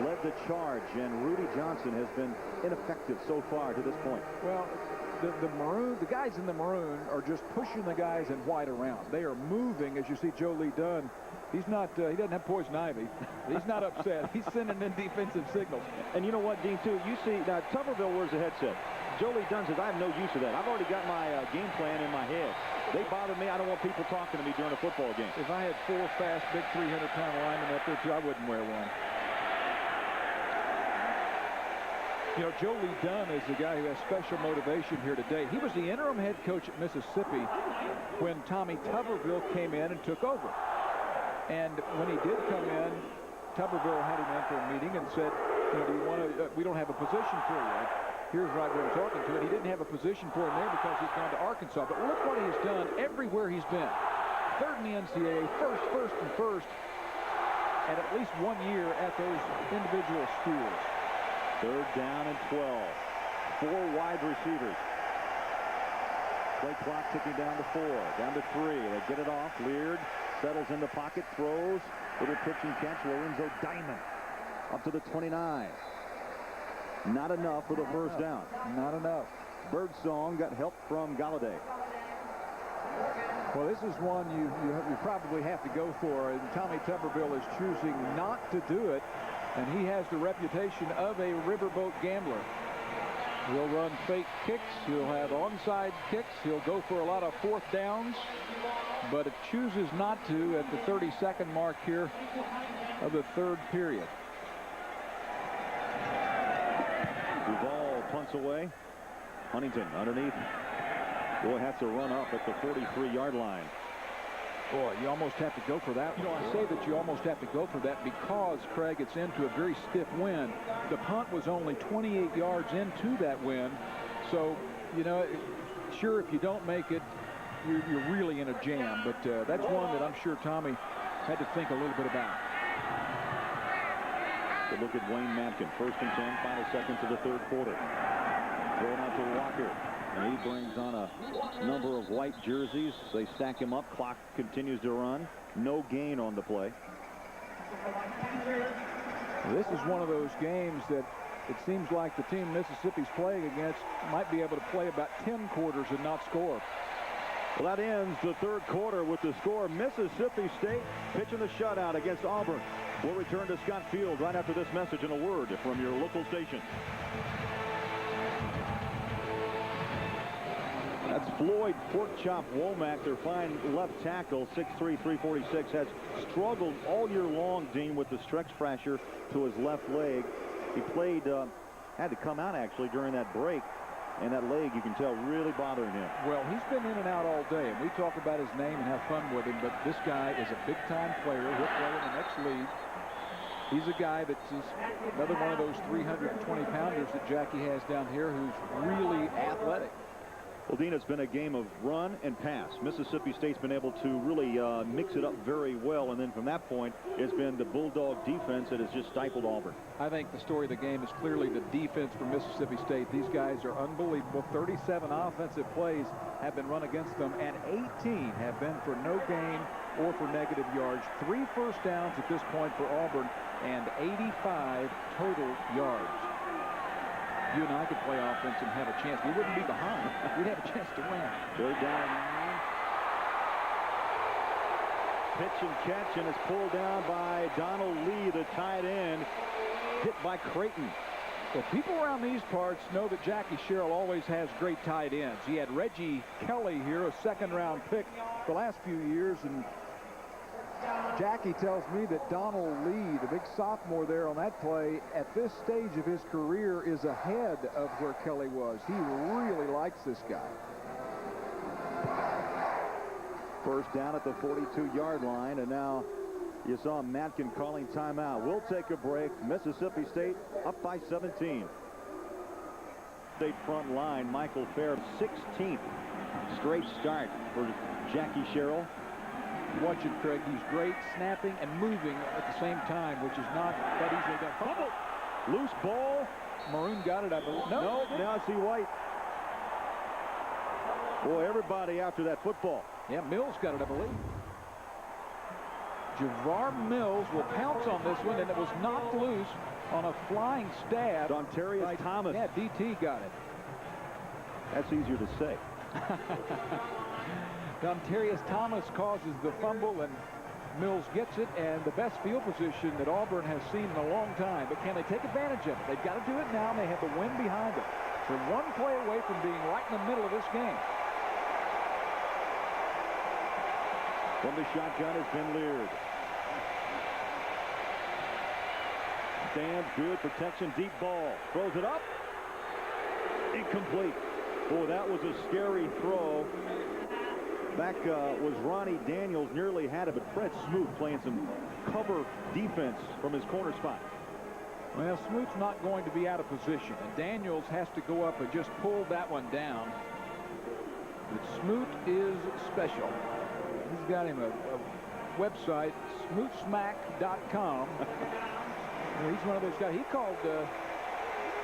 Speaker 2: led the charge, and Rudy Johnson has been ineffective so far to this point.
Speaker 3: Well, the guys in the maroon are just pushing the guys in white around. They are moving, as you see Joe Lee Dunn. He's not, he doesn't have poison ivy. He's not upset. He's sending in defensive signals.
Speaker 2: And you know what, Dean, too? You see, now Tuberville wears a headset. Joe Lee Dunn says, I have no use of that. I've already got my game plan in my head. They bother me. I don't want people talking to me during a football game.
Speaker 3: If I had 4 fast, big 300-pound linemen up there, too, I wouldn't wear one. You know, Joe Lee Dunn is the guy who has special motivation here today. He was the interim head coach at Mississippi when Tommy Tuberville came in and took over. And when he did come in, Tuberville had him in for a meeting and said, you know, do you want to, we don't have a position for you. Here's right where we're talking to it. He didn't have a position for him there because he's gone to Arkansas. But look what he's done everywhere he's been. 3rd in the NCAA, first, and at least 1 year at those individual schools.
Speaker 2: 3rd down and 12. 4 wide receivers. Play clock ticking down to 4. Down to 3. They get it off. Leard settles in the pocket. Throws. Little pitch and catch. Lorenzo Diamond up to the 29. Not enough for the first down.
Speaker 3: Not enough.
Speaker 2: Birdsong got help from Galladay.
Speaker 3: Well, this is one you probably have to go for, and Tommy Tuberville is choosing not to do it, and he has the reputation of a riverboat gambler. He'll run fake kicks. He'll have onside kicks. He'll go for a lot of fourth downs, but it chooses not to at the 30-second mark here of the third period.
Speaker 2: Duvall punts away. Huntington underneath. Boy, has to run up at the 43-yard line.
Speaker 3: Boy, you almost have to go for that. You know, I say that you almost have to go for that because, Craig, it's into a very stiff wind. The punt was only 28 yards into that wind. So, you know, sure, if you don't make it, you're really in a jam. But that's one that I'm sure Tommy had to think a little bit about.
Speaker 2: So look at Wayne Matkin. 1st and 10, final seconds of the third quarter. Thrown out to Walker. And he brings on a number of white jerseys. They stack him up. Clock continues to run. No gain on the play.
Speaker 3: This is one of those games that it seems like the team Mississippi's playing against might be able to play about 10 quarters and not score.
Speaker 2: Well, that ends the third quarter with the score. Mississippi State pitching the shutout against Auburn. We'll return to Scott Field right after this message and a word from your local station. That's Floyd Porkchop Womack, their fine left tackle, 6'3", 346, has struggled all year long, Dean, with the stress fracture to his left leg. He played, had to come out actually during that break, and that leg, you can tell, really bothering him.
Speaker 3: Well, he's been in and out all day, and we talk about his name and have fun with him, but this guy is a big-time player. He'll play in the next league. He's a guy that's another one of those 320-pounders that Jackie has down here who's really athletic.
Speaker 2: Well, Dean, it's been a game of run and pass. Mississippi State's been able to really mix it up very well, and then from that point, it's been the Bulldog defense that has just stifled Auburn.
Speaker 3: I think the story of the game is clearly the defense for Mississippi State. These guys are unbelievable. 37 offensive plays have been run against them, and 18 have been for no gain or for negative yards. 3 first downs at this point for Auburn, and 85 total yards. You and I could play offense and have a chance. We wouldn't be behind. We'd have a chance to win.
Speaker 2: 3rd down. Pitch and catch, and it's pulled down by Donald Lee, the tight end, hit by Creighton.
Speaker 3: Well, people around these parts know that Jackie Sherrill always has great tight ends. He had Reggie Kelly here, a 2nd-round pick the last few years, and Jackie tells me that Donald Lee, the big sophomore there on that play, at this stage of his career is ahead of where Kelly was. He really likes this guy.
Speaker 2: 1st down at the 42-yard line, and now you saw Matkin calling timeout. We'll take a break. Mississippi State up by 17. State front line, Michael Fair, 16th straight start for Jackie Sherrill.
Speaker 3: Watch it, Craig. He's great snapping and moving at the same time, which is not that easily done.
Speaker 2: Fumble! Loose ball.
Speaker 3: Maroon got it, I believe.
Speaker 2: No, now I see White. Boy, everybody after that football.
Speaker 3: Yeah, Mills got it, I believe. Javar Mills will pounce on this one, and it was knocked loose on a flying stab.
Speaker 2: Dontarius Thomas.
Speaker 3: Yeah, DT got it.
Speaker 2: That's easier to say.
Speaker 3: Dontarius Thomas causes the fumble, and Mills gets it, and the best field position that Auburn has seen in a long time. But can they take advantage of it? They've got to do it now, and they have the wind behind them. They're 1 play away from being right in the middle of this game.
Speaker 2: From the shotgun is Ben Leard. Stands, good protection, deep ball. Throws it up. Incomplete. Boy, that was a scary throw. Back was Ronnie Daniels, nearly had it, but Fred Smoot playing some cover defense from his corner spot.
Speaker 3: Well, Smoot's not going to be out of position, and Daniels has to go up and just pull that one down. But Smoot is special. He's got him a website, smootsmack.com. He's one of those guys. He called...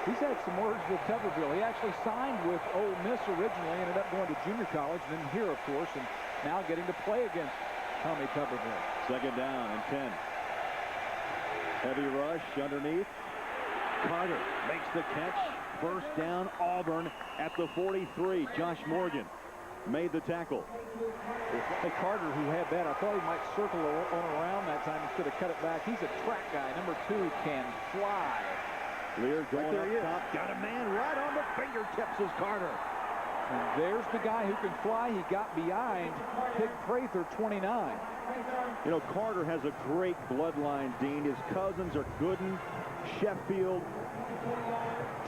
Speaker 3: He's had some words with Tuberville. He actually signed with Ole Miss originally, ended up going to junior college, and then here, of course, and now getting to play against Tommy Tuberville.
Speaker 2: 2nd down and 10. Heavy rush underneath. Carter makes the catch. 1st down, Auburn at the 43. Josh Morgan made the tackle.
Speaker 3: Hey, Carter, who had that, I thought he might circle on around that time instead of cut it back. He's a track guy. Number 2 can fly.
Speaker 2: Lear going
Speaker 3: Right there
Speaker 2: up top. Got a man right on the fingertips is Carter.
Speaker 3: And there's the guy who can fly. He got behind Big Prather, 29.
Speaker 2: You know, Carter has a great bloodline, Dean. His cousins are Gooden, Sheffield,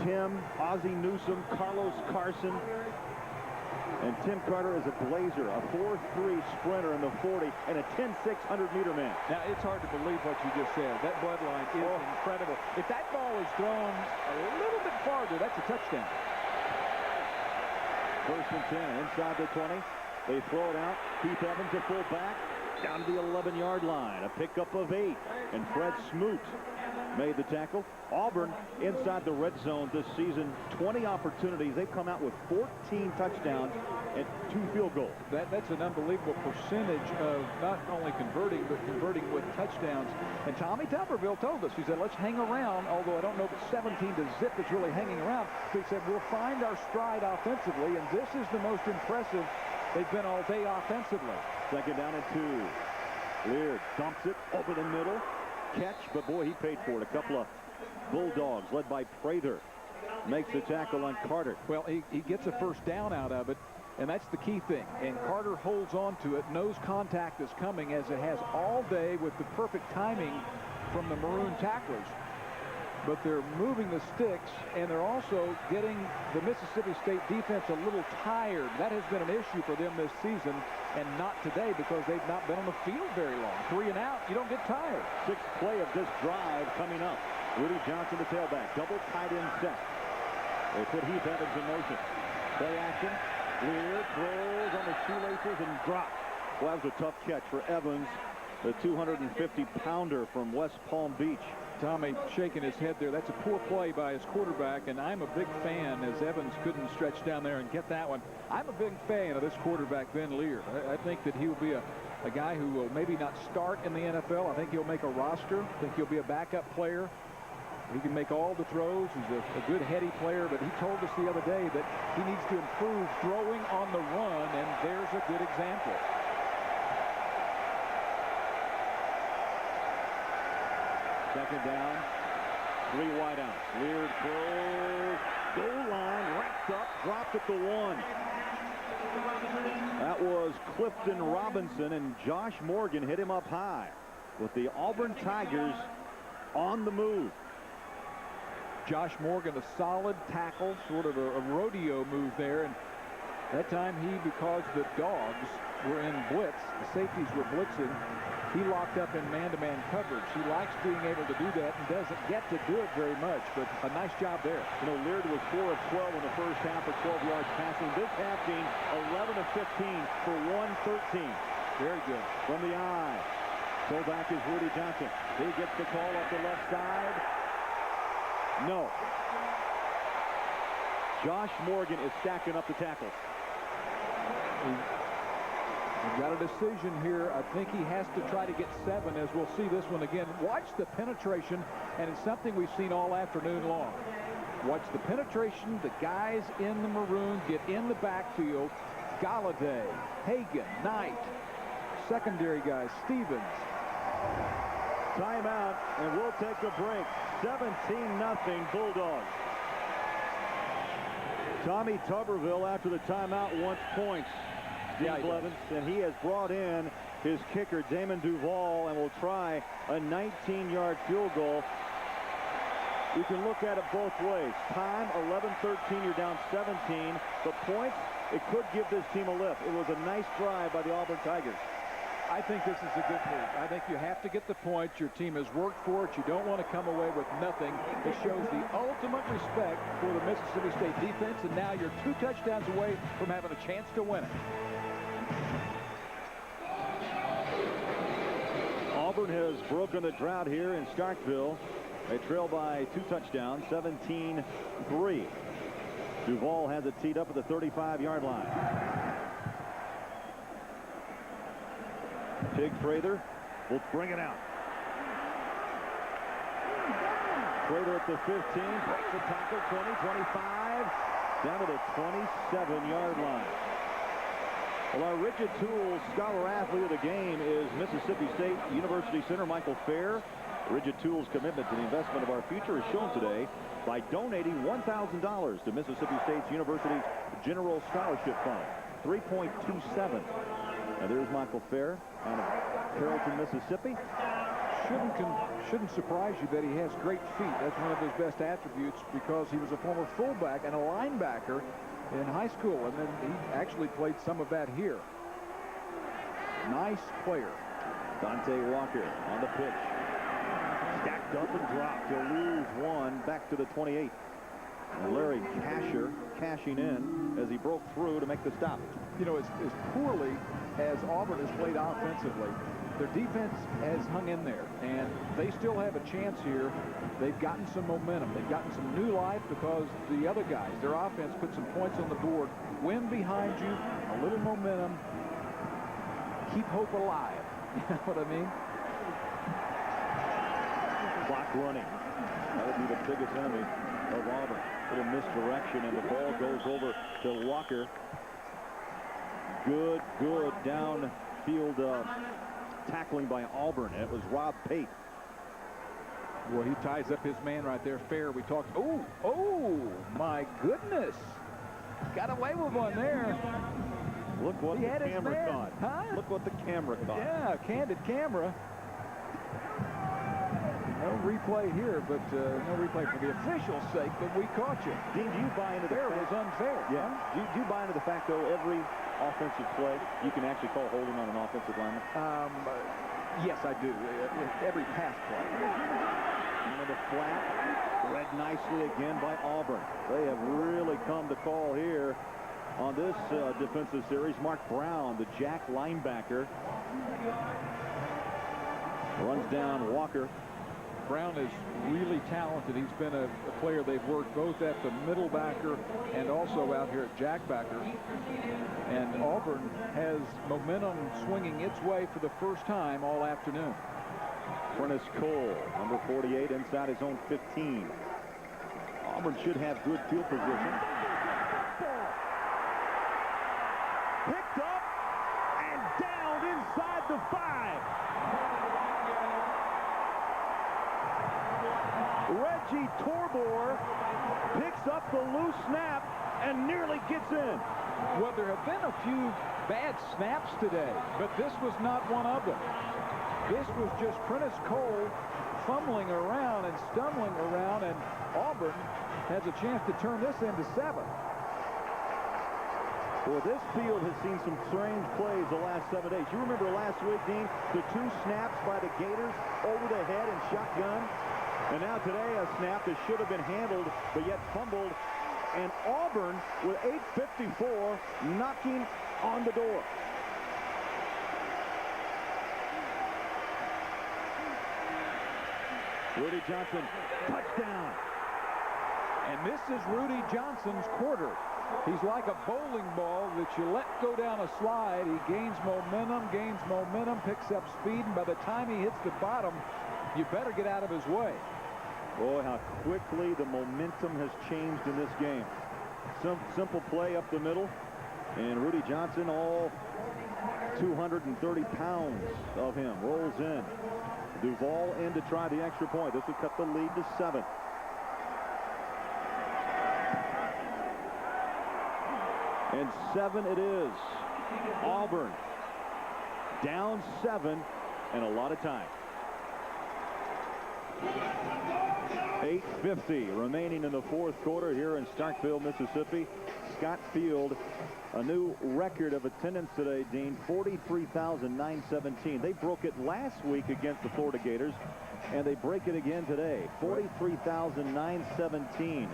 Speaker 2: Tim, Ozzie Newsome, Carlos Carson. And Tim Carter is a blazer, a 4.3 sprinter in the 40, and a 10.6 100-meter man.
Speaker 3: Now, it's hard to believe what you just said. That bloodline is incredible. If that ball is thrown a little bit farther, that's a touchdown.
Speaker 2: 1st and 10, inside the 20. They throw it out. Keith Evans, a full back, down to the 11-yard line. A pickup of 8, and Fred Smoot made the tackle. Auburn inside the red zone this season, 20 opportunities. They've come out with 14 touchdowns and 2 field goals.
Speaker 3: That's an unbelievable percentage of not only converting, but converting with touchdowns. And Tommy Tuberville told us, he said, let's hang around, although I don't know if it's 17 to zip that's really hanging around. He said, we'll find our stride offensively, and this is the most impressive they've been all day offensively.
Speaker 2: 2nd down and 2. Lear dumps it over the middle. Catch, but boy, he paid for it. A couple of Bulldogs led by Prather makes the tackle on Carter.
Speaker 3: Well, he gets a first down out of it, and that's the key thing. And Carter holds on to it, knows contact is coming, as it has all day, with the perfect timing from the Maroon tacklers. But they're moving the sticks, and they're also getting the Mississippi State defense a little tired. That has been an issue for them this season, and not today, because they've not been on the field very long. 3 and out, you don't get tired.
Speaker 2: 6th play of this drive coming up. Rudy Johnson, the tailback, double tight end set. They put Heath Evans in motion. Play action. Lear throws on the shoelaces and drops. Well, that was a tough catch for Evans, the 250-pounder from West Palm Beach.
Speaker 3: Tommy shaking his head there. That's a poor play by his quarterback, and I'm a big fan, as Evans couldn't stretch down there and get that one. I'm a big fan of this quarterback, Ben Lear. I think that he will be a guy who will maybe not start in the NFL. I think he'll make a roster. I think he'll be a backup player. He can make all the throws. He's a good heady player, but he told us the other day that he needs to improve throwing on the run, and there's a good example.
Speaker 2: Second down, 3 wideouts. Lear throws, goal line, wrapped up, dropped at the 1. That was Clifton Robinson, and Josh Morgan hit him up high with the Auburn Tigers on the move.
Speaker 3: Josh Morgan, a solid tackle, sort of a rodeo move there, and that time because the Dogs were in blitz, the safeties were blitzing, he locked up in man-to-man coverage. He likes being able to do that and doesn't get to do it very much, but a nice job there.
Speaker 2: You know, Leard was 4 of 12 in the first half for 12 yards passing. This half team, 11 of 15 for 113.
Speaker 3: Very good.
Speaker 2: From the eye. Fullback is Rudy Johnson. He gets the call up the left side. No. Josh Morgan is stacking up the tackles.
Speaker 3: We've got a decision here. I think he has to try to get 7, as we'll see this one again. Watch the penetration, and it's something we've seen all afternoon long. Watch the penetration. The guys in the maroon get in the backfield. Galladay, Hagan, Knight, secondary guys, Stevens.
Speaker 2: Timeout, and we'll take a break. 17-0 Bulldogs. Tommy Tuberville, after the timeout, wants points. Blevins, and he has brought in his kicker, Damon Duvall, and will try a 19-yard field goal. You can look at it both ways. Time, 11-13, you're down 17. The points, it could give this team a lift. It was a nice drive by the Auburn Tigers.
Speaker 3: I think this is a good move. I think you have to get the points. Your team has worked for it. You don't want to come away with nothing. It shows the ultimate respect for the Mississippi State defense, and now you're 2 touchdowns away from having a chance to win it.
Speaker 2: Auburn has broken the drought here in Starkville. They trail by 2 touchdowns, 17-3. Duvall has it teed up at the 35-yard line. Tig Prather will bring it out. Prather at the 15, breaks the tackle, 20, 25, down to the 27-yard line. Well, our Richard Toole Scholar Athlete of the game is Mississippi State University center Michael Fair. Rigid Tools' commitment to the investment of our future is shown today by donating $1,000 to Mississippi State University's General Scholarship Fund, 3.27. Now there's Michael Fair out of Carrollton, Mississippi.
Speaker 3: Shouldn't surprise you that he has great feet. That's one of his best attributes because he was a former fullback and a linebacker in high school, and then he actually played some of that here. Nice player.
Speaker 2: Dante Walker on the pitch. Stacked up and dropped. He'll lose one back to the 28. And Larry Casher cashing in as he broke through to make the stop.
Speaker 3: You know, as poorly as Auburn has played offensively, their defense has hung in there, and they still have a chance here. They've gotten some momentum. They've gotten some new life because the other guys, their offense, put some points on the board. Win behind you, a little momentum. Keep hope alive. You know what I mean?
Speaker 2: Clock running. That would be the biggest enemy of Auburn. A little misdirection, and the ball goes over to Walker. Good downfield tackling by Auburn. It was Rob Pate.
Speaker 3: Well, he ties up his man right there. Fair. We talked. Oh, my goodness. Got away with one there.
Speaker 2: Look what the camera caught.
Speaker 3: Huh?
Speaker 2: Look what the camera caught.
Speaker 3: Yeah, candid camera. No replay here, but no replay for the official's sake, but we caught you.
Speaker 2: Dean, do you buy into the fact?
Speaker 3: Fair was unfair.
Speaker 2: Yeah. Huh? Do you buy into the fact, though, every offensive play, you can actually call holding on an offensive lineman?
Speaker 3: Yes, I do. Every pass play.
Speaker 2: Into the flat. Read nicely again by Auburn. They have really come to call here on this defensive series. Mark Brown, the Jack linebacker, runs down Walker.
Speaker 3: Brown is really talented. He's been a player they've worked both at the middle backer and also out here at Jack backer. And Auburn has momentum swinging its way for the first time all afternoon.
Speaker 2: Prentice Cole, number 48, inside his own 15. Auburn should have good field position. Picked up and down inside the 5. Reggie Torbor picks up the loose snap and nearly gets in.
Speaker 3: Well, there have been a few bad snaps today, but this was not one of them. This was just Prentice Cole fumbling around and stumbling around, and Auburn has a chance to turn this into 7.
Speaker 2: Well, this field has seen some strange plays the last 7 days. You remember last week, Dean, the 2 snaps by the Gators over the head and shotgun? And now today, a snap that should have been handled, but yet fumbled. And Auburn, with 8:54, knocking on the door. Rudy Johnson, touchdown.
Speaker 3: And this is Rudy Johnson's quarter. He's like a bowling ball that you let go down a slide. He gains momentum, picks up speed, and by the time he hits the bottom, you better get out of his way.
Speaker 2: Boy, how quickly the momentum has changed in this game. Some simple play up the middle, and Rudy Johnson, all 230 pounds of him, rolls in. Duval in to try the extra point. This would cut the lead to 7. And 7 it is. Auburn down 7 and a lot of time. 8:50 remaining in the 4th quarter here in Starkville, Mississippi. Scott Field, a new record of attendance today, Dean, 43,917. They broke it last week against the Florida Gators, and they break it again today, 43,917.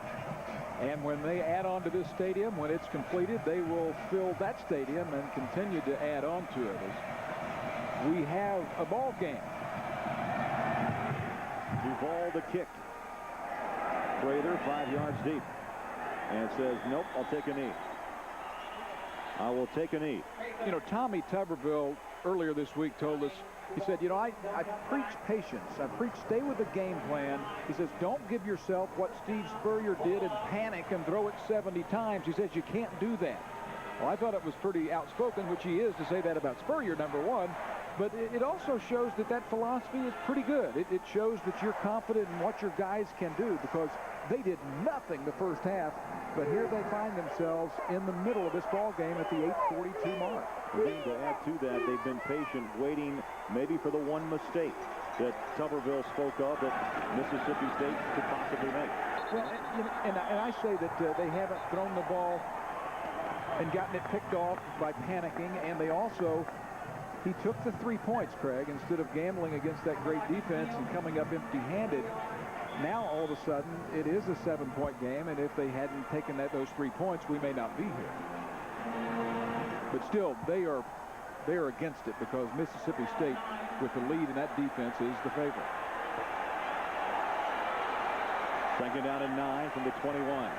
Speaker 3: And when they add on to this stadium, when it's completed, they will fill that stadium and continue to add on to it. As we have a ball game.
Speaker 2: Duval the kick. Prather 5 yards deep. And says, nope, I'll take a knee. I will take a knee.
Speaker 3: You know, Tommy Tuberville earlier this week told us, he said, you know, I preach patience. I preach stay with the game plan. He says, don't give yourself what Steve Spurrier did and panic and throw it 70 times. He says, you can't do that. Well, I thought it was pretty outspoken, which he is, to say that about Spurrier, number one. But it also shows that philosophy is pretty good. It shows that you're confident in what your guys can do, because they did nothing the first half, but here they find themselves in the middle of this ball game at the 8:42 mark.
Speaker 2: Dean, to add to that, they've been patient, waiting maybe for the one mistake that Tuberville spoke of that Mississippi State could possibly make.
Speaker 3: Well, and I say that they haven't thrown the ball and gotten it picked off by panicking, and they also, he took the 3 points, Craig, instead of gambling against that great defense and coming up empty-handed. Now, all of a sudden, it is a 7-point game, and if they hadn't taken those 3 points, we may not be here. But still, they are against it, because Mississippi State, with the lead in that defense, is the favorite.
Speaker 2: Second down and 9 from the 21.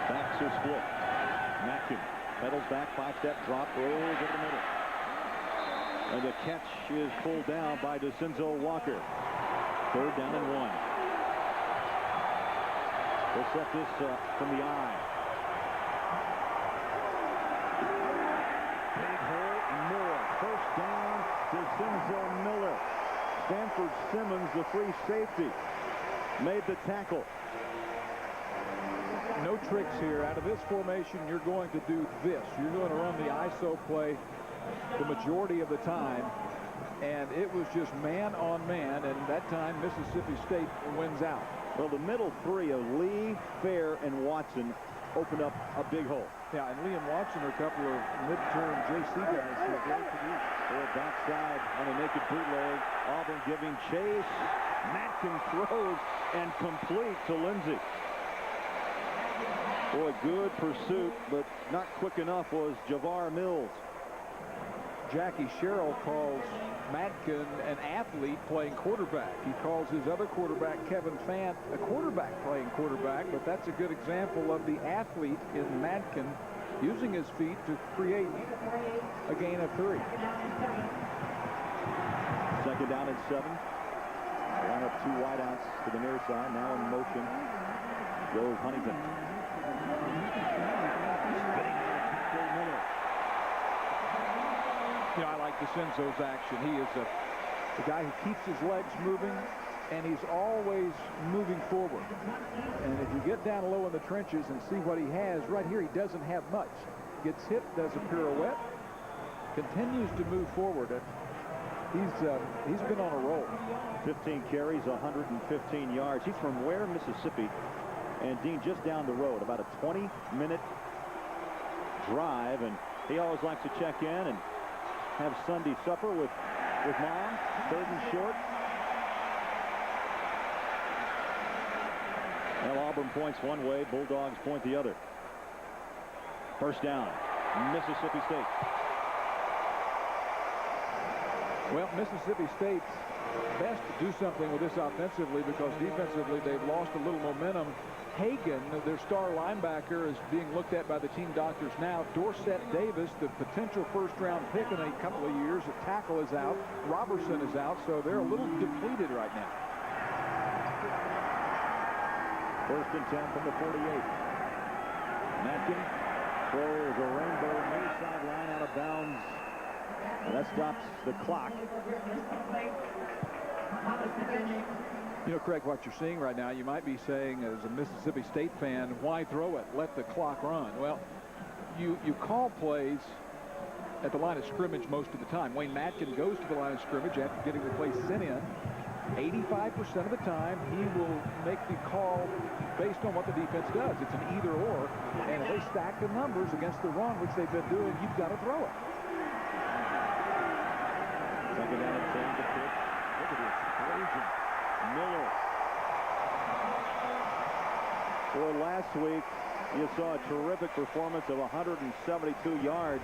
Speaker 2: Backs are split. Mackin pedals back, 5-step drop, rolls over the middle. And the catch is pulled down by DeCenzo Walker. Third down and 1. They'll set this from the eye. Big hole, Miller. First down, DeCenzo Miller. Stanford Simmons, the free safety, made the tackle.
Speaker 3: No tricks here. Out of this formation, you're going to do this. You're going to run the ISO play the majority of the time. And it was just man on man, and that time Mississippi State wins out.
Speaker 2: Well, the middle three of Lee, Fair, and Watson opened up a big hole.
Speaker 3: Yeah, and Lee and Watson are a couple of mid-term JC guys who are very produced.
Speaker 2: They're backside on a naked bootleg. Auburn giving chase. Matkin throws and complete to Lindsey. Boy, good pursuit, but not quick enough was Javar Mills.
Speaker 3: Jackie Sherrill calls Matkin an athlete playing quarterback. He calls his other quarterback, Kevin Fant, a quarterback playing quarterback, but that's a good example of the athlete in Matkin using his feet to create a gain of 3.
Speaker 2: Second down and 7. Line up 2 wideouts to the near side. Now in motion goes Huntington.
Speaker 3: You know, I like DeCenzo's action. He is a guy who keeps his legs moving, and he's always moving forward. And if you get down low in the trenches and see what he has, right here he doesn't have much. Gets hit, does a pirouette, continues to move forward. He's been on a roll.
Speaker 2: 15 carries, 115 yards. He's from Ware, Mississippi. And Dean, just down the road, about a 20-minute drive. And he always likes to check in and have Sunday supper with Mom. 3rd and short. Well, Auburn points one way, Bulldogs point the other. First down, Mississippi State.
Speaker 3: Well, Mississippi State's best to do something with this offensively, because defensively they've lost a little momentum. Hagan, their star linebacker, is being looked at by the team doctors now. Dorsett Davis, the potential first-round pick in a couple of years, at tackle, is out. Robertson is out, so they're a little depleted right now.
Speaker 2: First and 10 from the 48. Matkin throws a rainbow near sideline out of bounds. And that stops the clock.
Speaker 3: You know, Craig, what you're seeing right now, you might be saying as a Mississippi State fan, why throw it? Let the clock run. Well, you call plays at the line of scrimmage most of the time. Wayne Matkin goes to the line of scrimmage after getting the play sent in. 85% of the time, he will make the call based on what the defense does. It's an either-or, and if they stack the numbers against the run, which they've been doing, you've got to throw it.
Speaker 2: Second down and 10 to pick. Look at the explosion. Miller. Boy, last week, you saw a terrific performance of 172 yards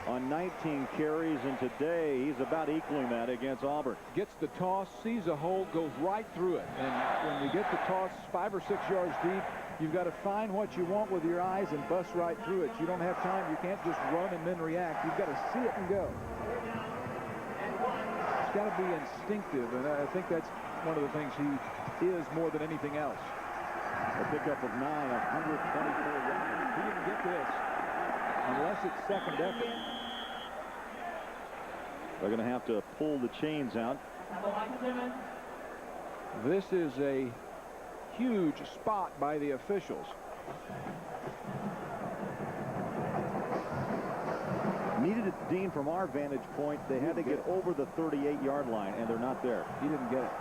Speaker 2: on 19 carries, and today he's about equaling that against Auburn.
Speaker 3: Gets the toss, sees a hole, goes right through it. And when you get the toss 5 or 6 yards deep, you've got to find what you want with your eyes and bust right through it. You don't have time. You can't just run and then react. You've got to see it and go. It's got to be instinctive, and I think that's one of the things he is more than anything else.
Speaker 2: A pickup of 9, 124 yards.
Speaker 3: He didn't get this unless it's second effort.
Speaker 2: They're going to have to pull the chains out.
Speaker 3: This is a huge spot by the officials.
Speaker 2: Needed it, Dean, from our vantage point. They had to get over the 38-yard line, and they're not there.
Speaker 3: He didn't get it.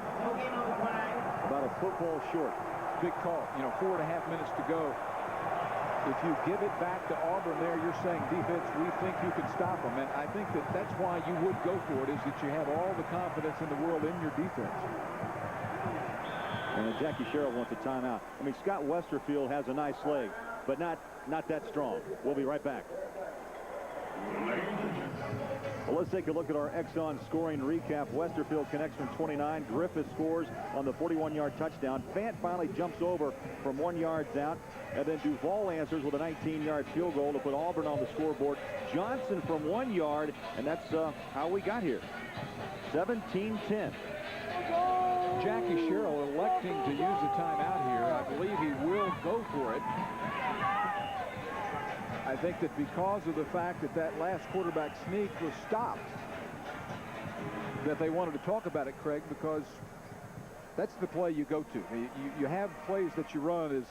Speaker 2: About a football short.
Speaker 3: Big call. 4.5 minutes to go. If you give it back to Auburn there, you're saying, defense, we think you can stop them. And I think that's why you would go for it, is that you have all the confidence in the world in your defense.
Speaker 2: And Jackie Sherrill wants a timeout. I mean, Scott Westerfield has a nice leg, but not that strong. We'll be right back. Well, let's take a look at our Exxon scoring recap. Westerfield connects from 29. Griffith scores on the 41-yard touchdown. Fant finally jumps over from 1 yard out. And then Duvall answers with a 19-yard field goal to put Auburn on the scoreboard. Johnson from 1 yard, and that's how we got here. 17-10.
Speaker 3: Jackie Sherrill electing to use a timeout here. I believe he will go for it. I think that because of the fact that last quarterback sneak was stopped, that they wanted to talk about it, Craig, because that's the play you go to. You have plays that you run as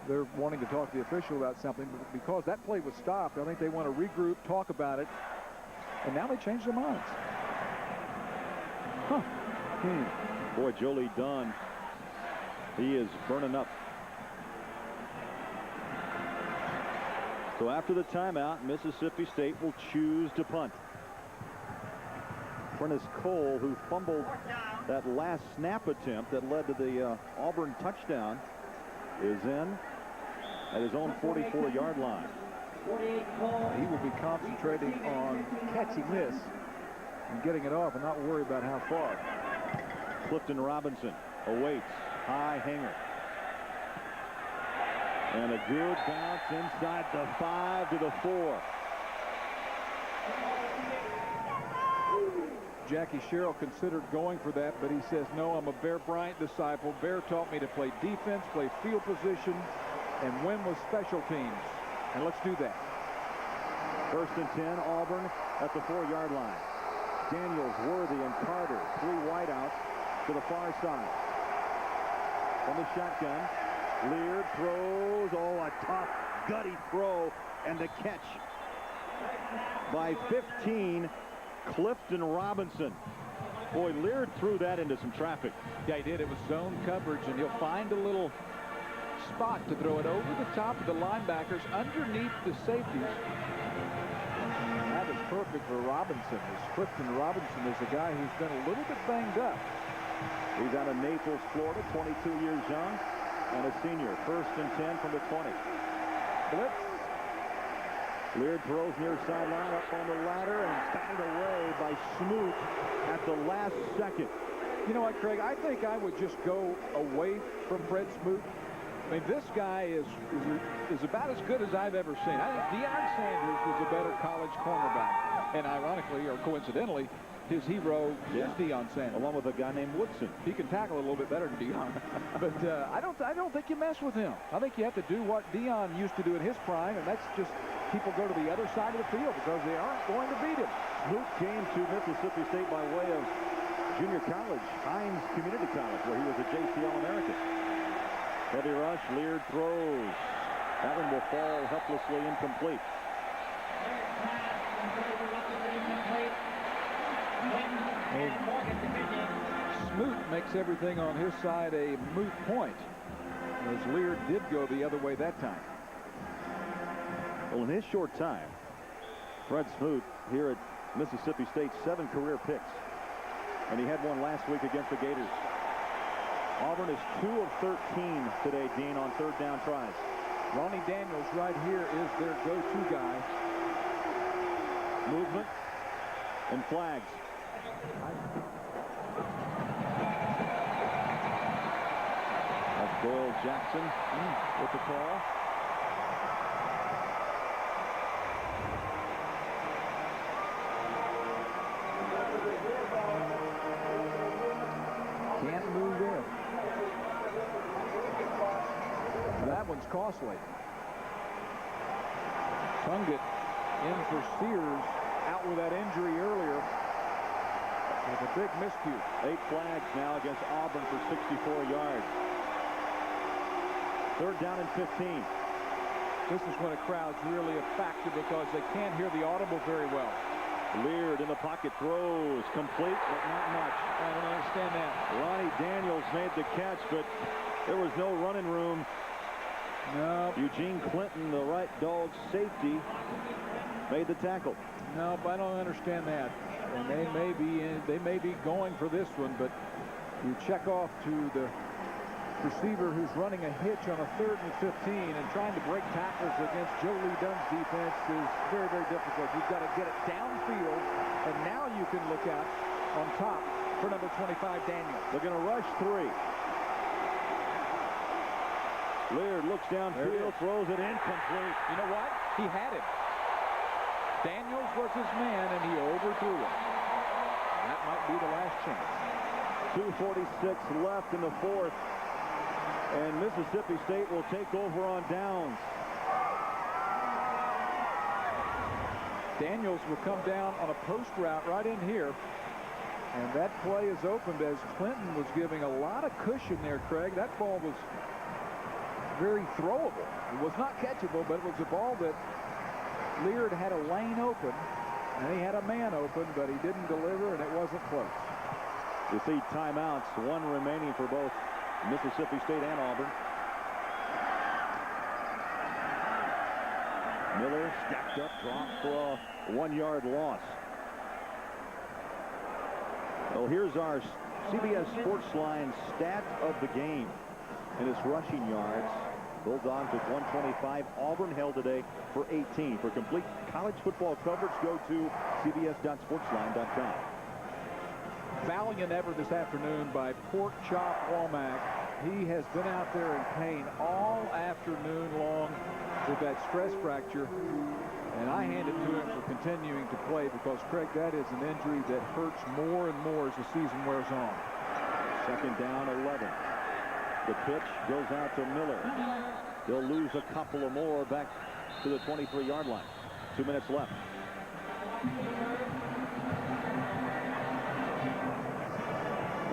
Speaker 3: they're wanting to talk to the official about something, but because that play was stopped, I think they want to regroup, talk about it, and now they change their minds. Huh.
Speaker 2: Boy, Jolie Dunn, he is burning up. So after the timeout, Mississippi State will choose to punt. Prentice Cole, who fumbled that last snap attempt that led to the Auburn touchdown, is in at his own 44-yard line.
Speaker 3: He will be concentrating on catching this and getting it off and not worry about how far.
Speaker 2: Clifton Robinson awaits. High hanger. And a good bounce inside the 5 to the 4.
Speaker 3: Jackie Sherrill considered going for that, but he says, no, I'm a Bear Bryant disciple. Bear taught me to play defense, play field position, and win with special teams. And let's do that.
Speaker 2: 1st and 10, Auburn at the 4-yard line. Daniels, Worthy, and Carter, 3 wideouts to the far side. From the shotgun, Leard throws. Oh, a tough, gutty throw, and the catch by 15, Clifton Robinson. Boy, Leard threw that into some traffic.
Speaker 3: Yeah, he did. It was zone coverage, and he'll find a little spot to throw it over the top of the linebackers underneath the safeties. That is perfect for Robinson. Clifton Robinson is a guy who's been a little bit banged up.
Speaker 2: He's out of Naples, Florida, 22 years young, and a senior. 1st and 10 from the 20.
Speaker 3: Blitz.
Speaker 2: Leard throws near sideline, up on the ladder, and batted away by Smoot at the last second.
Speaker 3: You know what, Craig? I think I would just go away from Fred Smoot. I mean, this guy is about as good as I've ever seen. I think Deion Sanders was a better college cornerback. And ironically, or coincidentally, his hero is Deion Sanders.
Speaker 2: Along with a guy named Woodson.
Speaker 3: He can tackle a little bit better than Deion. But I don't think you mess with him. I think you have to do what Deion used to do in his prime, and that's just people go to the other side of the field because they aren't going to beat him.
Speaker 2: Smoot came to Mississippi State by way of junior college, Hines Community College, where he was a JC All-American. Heavy rush, Leard throws. That one will fall helplessly incomplete.
Speaker 3: Smoot makes everything on his side a moot point, as Leard did go the other way that time.
Speaker 2: Well, in his short time, Fred Smoot here at Mississippi State, 7 career picks. And he had one last week against the Gators. Auburn is 2 of 13 today, Dean, on 3rd down tries.
Speaker 3: Ronnie Daniels right here is their go-to guy.
Speaker 2: Movement and flags. That's Doyle Jackson with the call.
Speaker 3: Can't move there. That one's costly. Tungate in for Sears dealt with that injury earlier with a big miscue.
Speaker 2: 8 flags now against Auburn for 64 yards. 3rd down and 15.
Speaker 3: This is when a crowd's really a factor because they can't hear the audible very well.
Speaker 2: Leard in the pocket, throws complete, but not much.
Speaker 3: I don't understand that.
Speaker 2: Ronnie Daniels made the catch, but there was no running room.
Speaker 3: No.
Speaker 2: Eugene Clinton, the right dog safety, made the tackle.
Speaker 3: No, but I don't understand that. And they may be going for this one, but you check off to the receiver who's running a hitch on a 3rd and 15 and trying to break tackles against Joe Lee Dunn's defense is very, very difficult. You've got to get it downfield, and now you can look out on top for number 25, Daniel.
Speaker 2: They're going to rush 3. Leard looks downfield, throws it incomplete.
Speaker 3: You know what? He had him. Daniels was his man, and he overthrew him. That might be the last chance.
Speaker 2: 2:46 left in the 4th. And Mississippi State will take over on downs.
Speaker 3: Daniels will come down on a post route right in here. And that play is opened as Clinton was giving a lot of cushion there, Craig. That ball was very throwable. It was not catchable, but it was a ball that Leard had a lane open, and he had a man open, but he didn't deliver, and it wasn't close.
Speaker 2: You see timeouts, 1 remaining for both Mississippi State and Auburn. Miller stacked up, dropped for a 1-yard loss. Well, here's our CBS Sportsline stat of the game. And it's rushing yards. Bulldogs with 125. Auburn held today for 18. For complete college football coverage, go to cbs.sportsline.com.
Speaker 3: Valiant effort this afternoon by Pork Chop Womack. He has been out there in pain all afternoon long with that stress fracture. And I hand it to him for continuing to play because, Craig, that is an injury that hurts more and more as the season wears on.
Speaker 2: 2nd down, 11. The pitch goes out to Miller. They'll lose a couple of more back to the 23-yard line. 2 minutes left.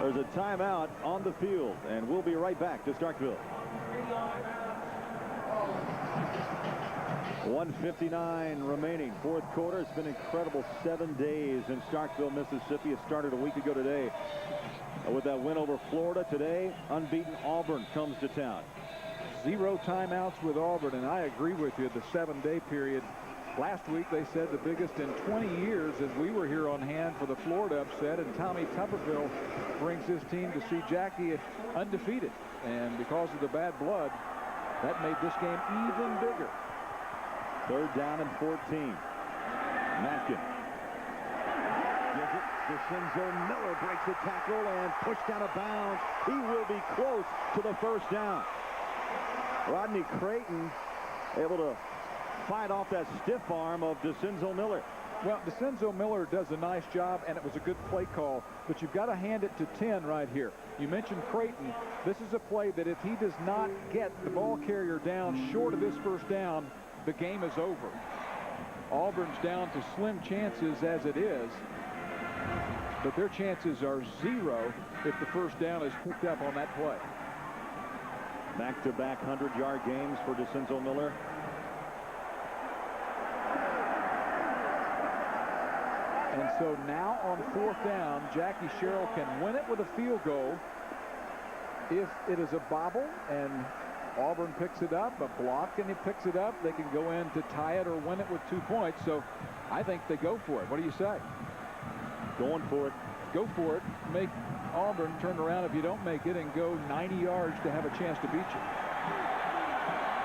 Speaker 2: There's a timeout on the field, and we'll be right back to Starkville. 1:59 remaining. 4th quarter. It's been incredible 7 days in Starkville, Mississippi. It started a week ago today with that win over Florida. Today, unbeaten Auburn comes to town.
Speaker 3: 0 timeouts with Auburn, and I agree with you. The 7-day period. Last week they said the biggest in 20 years as we were here on hand for the Florida upset, and Tommy Tuberville brings his team to see Jackie undefeated. And because of the bad blood, that made this game even bigger.
Speaker 2: 3rd down and 14. Matkin gives it to Denzel Miller, breaks the tackle and pushed out of bounds. He will be close to the 1st down. Rodney Creighton able to fight off that stiff arm of DeCenzo Miller.
Speaker 3: Well, DeCenzo Miller does a nice job, and it was a good play call, but you've got to hand it to 10 right here. You mentioned Creighton. This is a play that if he does not get the ball carrier down short of this 1st down, the game is over. Auburn's down to slim chances as it is, but their chances are 0 if the 1st down is picked up on that play.
Speaker 2: Back-to-back 100-yard games for DeCenzo Miller.
Speaker 3: And so now on 4th down, Jackie Sherrill can win it with a field goal. If it is a bobble and Auburn picks it up, a block and he picks it up, they can go in to tie it or win it with 2 points. So I think they go for it. What do you say?
Speaker 2: Going for it.
Speaker 3: Go for it. Make Auburn turn around if you don't make it and go 90 yards to have a chance to beat you.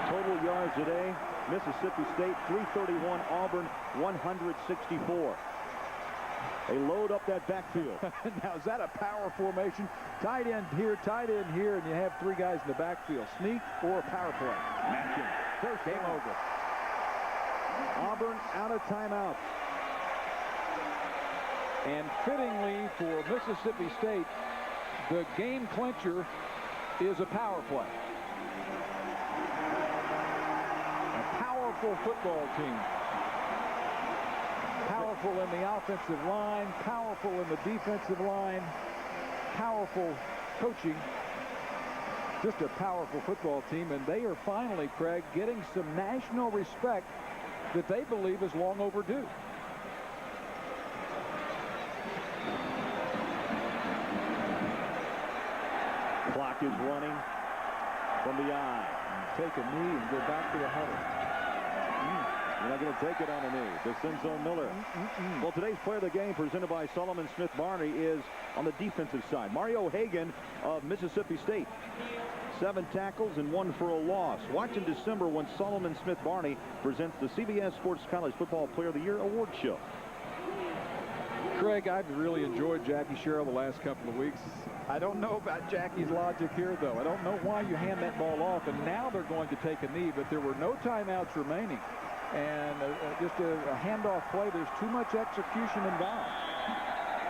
Speaker 2: Total yards today, Mississippi State 331, Auburn 164. They load up that backfield.
Speaker 3: Now, is that a power formation? Tight end here, and you have 3 guys in the backfield. Sneak or power play.
Speaker 2: Matkin.
Speaker 3: First game over.
Speaker 2: Auburn out of timeout.
Speaker 3: And fittingly for Mississippi State, the game clincher is a power play. A powerful football team. Powerful Powerful in the offensive line, powerful in the defensive line, powerful coaching. Just a powerful football team, and they are finally, Craig, getting some national respect that they believe is long overdue.
Speaker 2: Clock is running from the eye.
Speaker 3: Take a knee and go back to the huddle.
Speaker 2: You're not going to take it on a knee. The Sinzo Miller. Well, today's player of the game presented by Solomon Smith Barney is on the defensive side. Mario Hagan of Mississippi State. 7 tackles and 1 for a loss. Watch in December when Solomon Smith Barney presents the CBS Sports College Football Player of the Year award show.
Speaker 3: Craig, I've really enjoyed Jackie Sherrill the last couple of weeks. I don't know about Jackie's logic here, though. I don't know why you hand that ball off, and now they're going to take a knee, but there were no timeouts remaining. And just a handoff play, there's too much execution involved.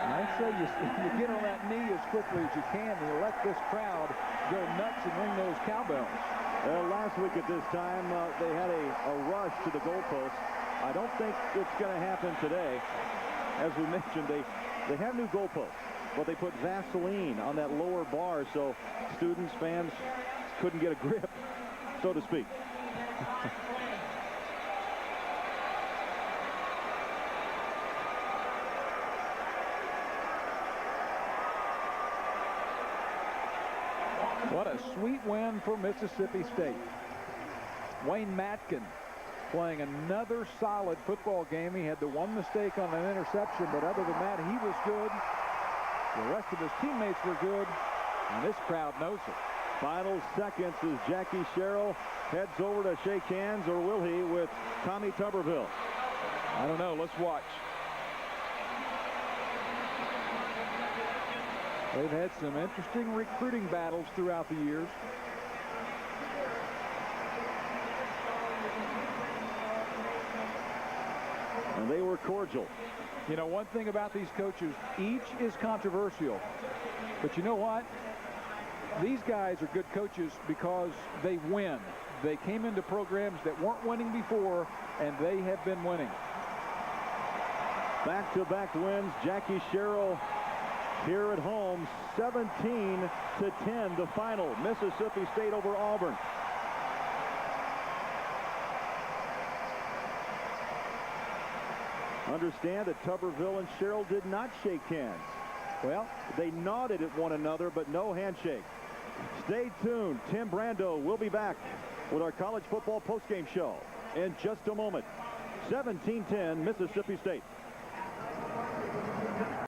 Speaker 3: And I say you get on that knee as quickly as you can and you let this crowd go nuts and ring those cowbells.
Speaker 2: Well, last week at this time, they had a rush to the goalpost. I don't think it's going to happen today. As we mentioned, they have new goalposts, but they put Vaseline on that lower bar so students, fans couldn't get a grip, so to speak.
Speaker 3: What a sweet win for Mississippi State. Wayne Matkin playing another solid football game. He had the one mistake on an interception, but other than that, he was good. The rest of his teammates were good, and this crowd knows it.
Speaker 2: Final seconds as Jackie Sherrill heads over to shake hands, or will he, with Tommy Tuberville?
Speaker 3: I don't know. Let's watch. They've had some interesting recruiting battles throughout the years.
Speaker 2: And they were cordial.
Speaker 3: You know, one thing about these coaches, each is controversial. But you know what? These guys are good coaches because they win. They came into programs that weren't winning before, and they have been winning.
Speaker 2: Back-to-back wins. Jackie Sherrill here at home, 17-10, the final. Mississippi State over Auburn. Understand that Tuberville and Sherrill did not shake hands. Well, they nodded at one another, but no handshake. Stay tuned. Tim Brando will be back with our college football postgame show in just a moment. 17-10, Mississippi State.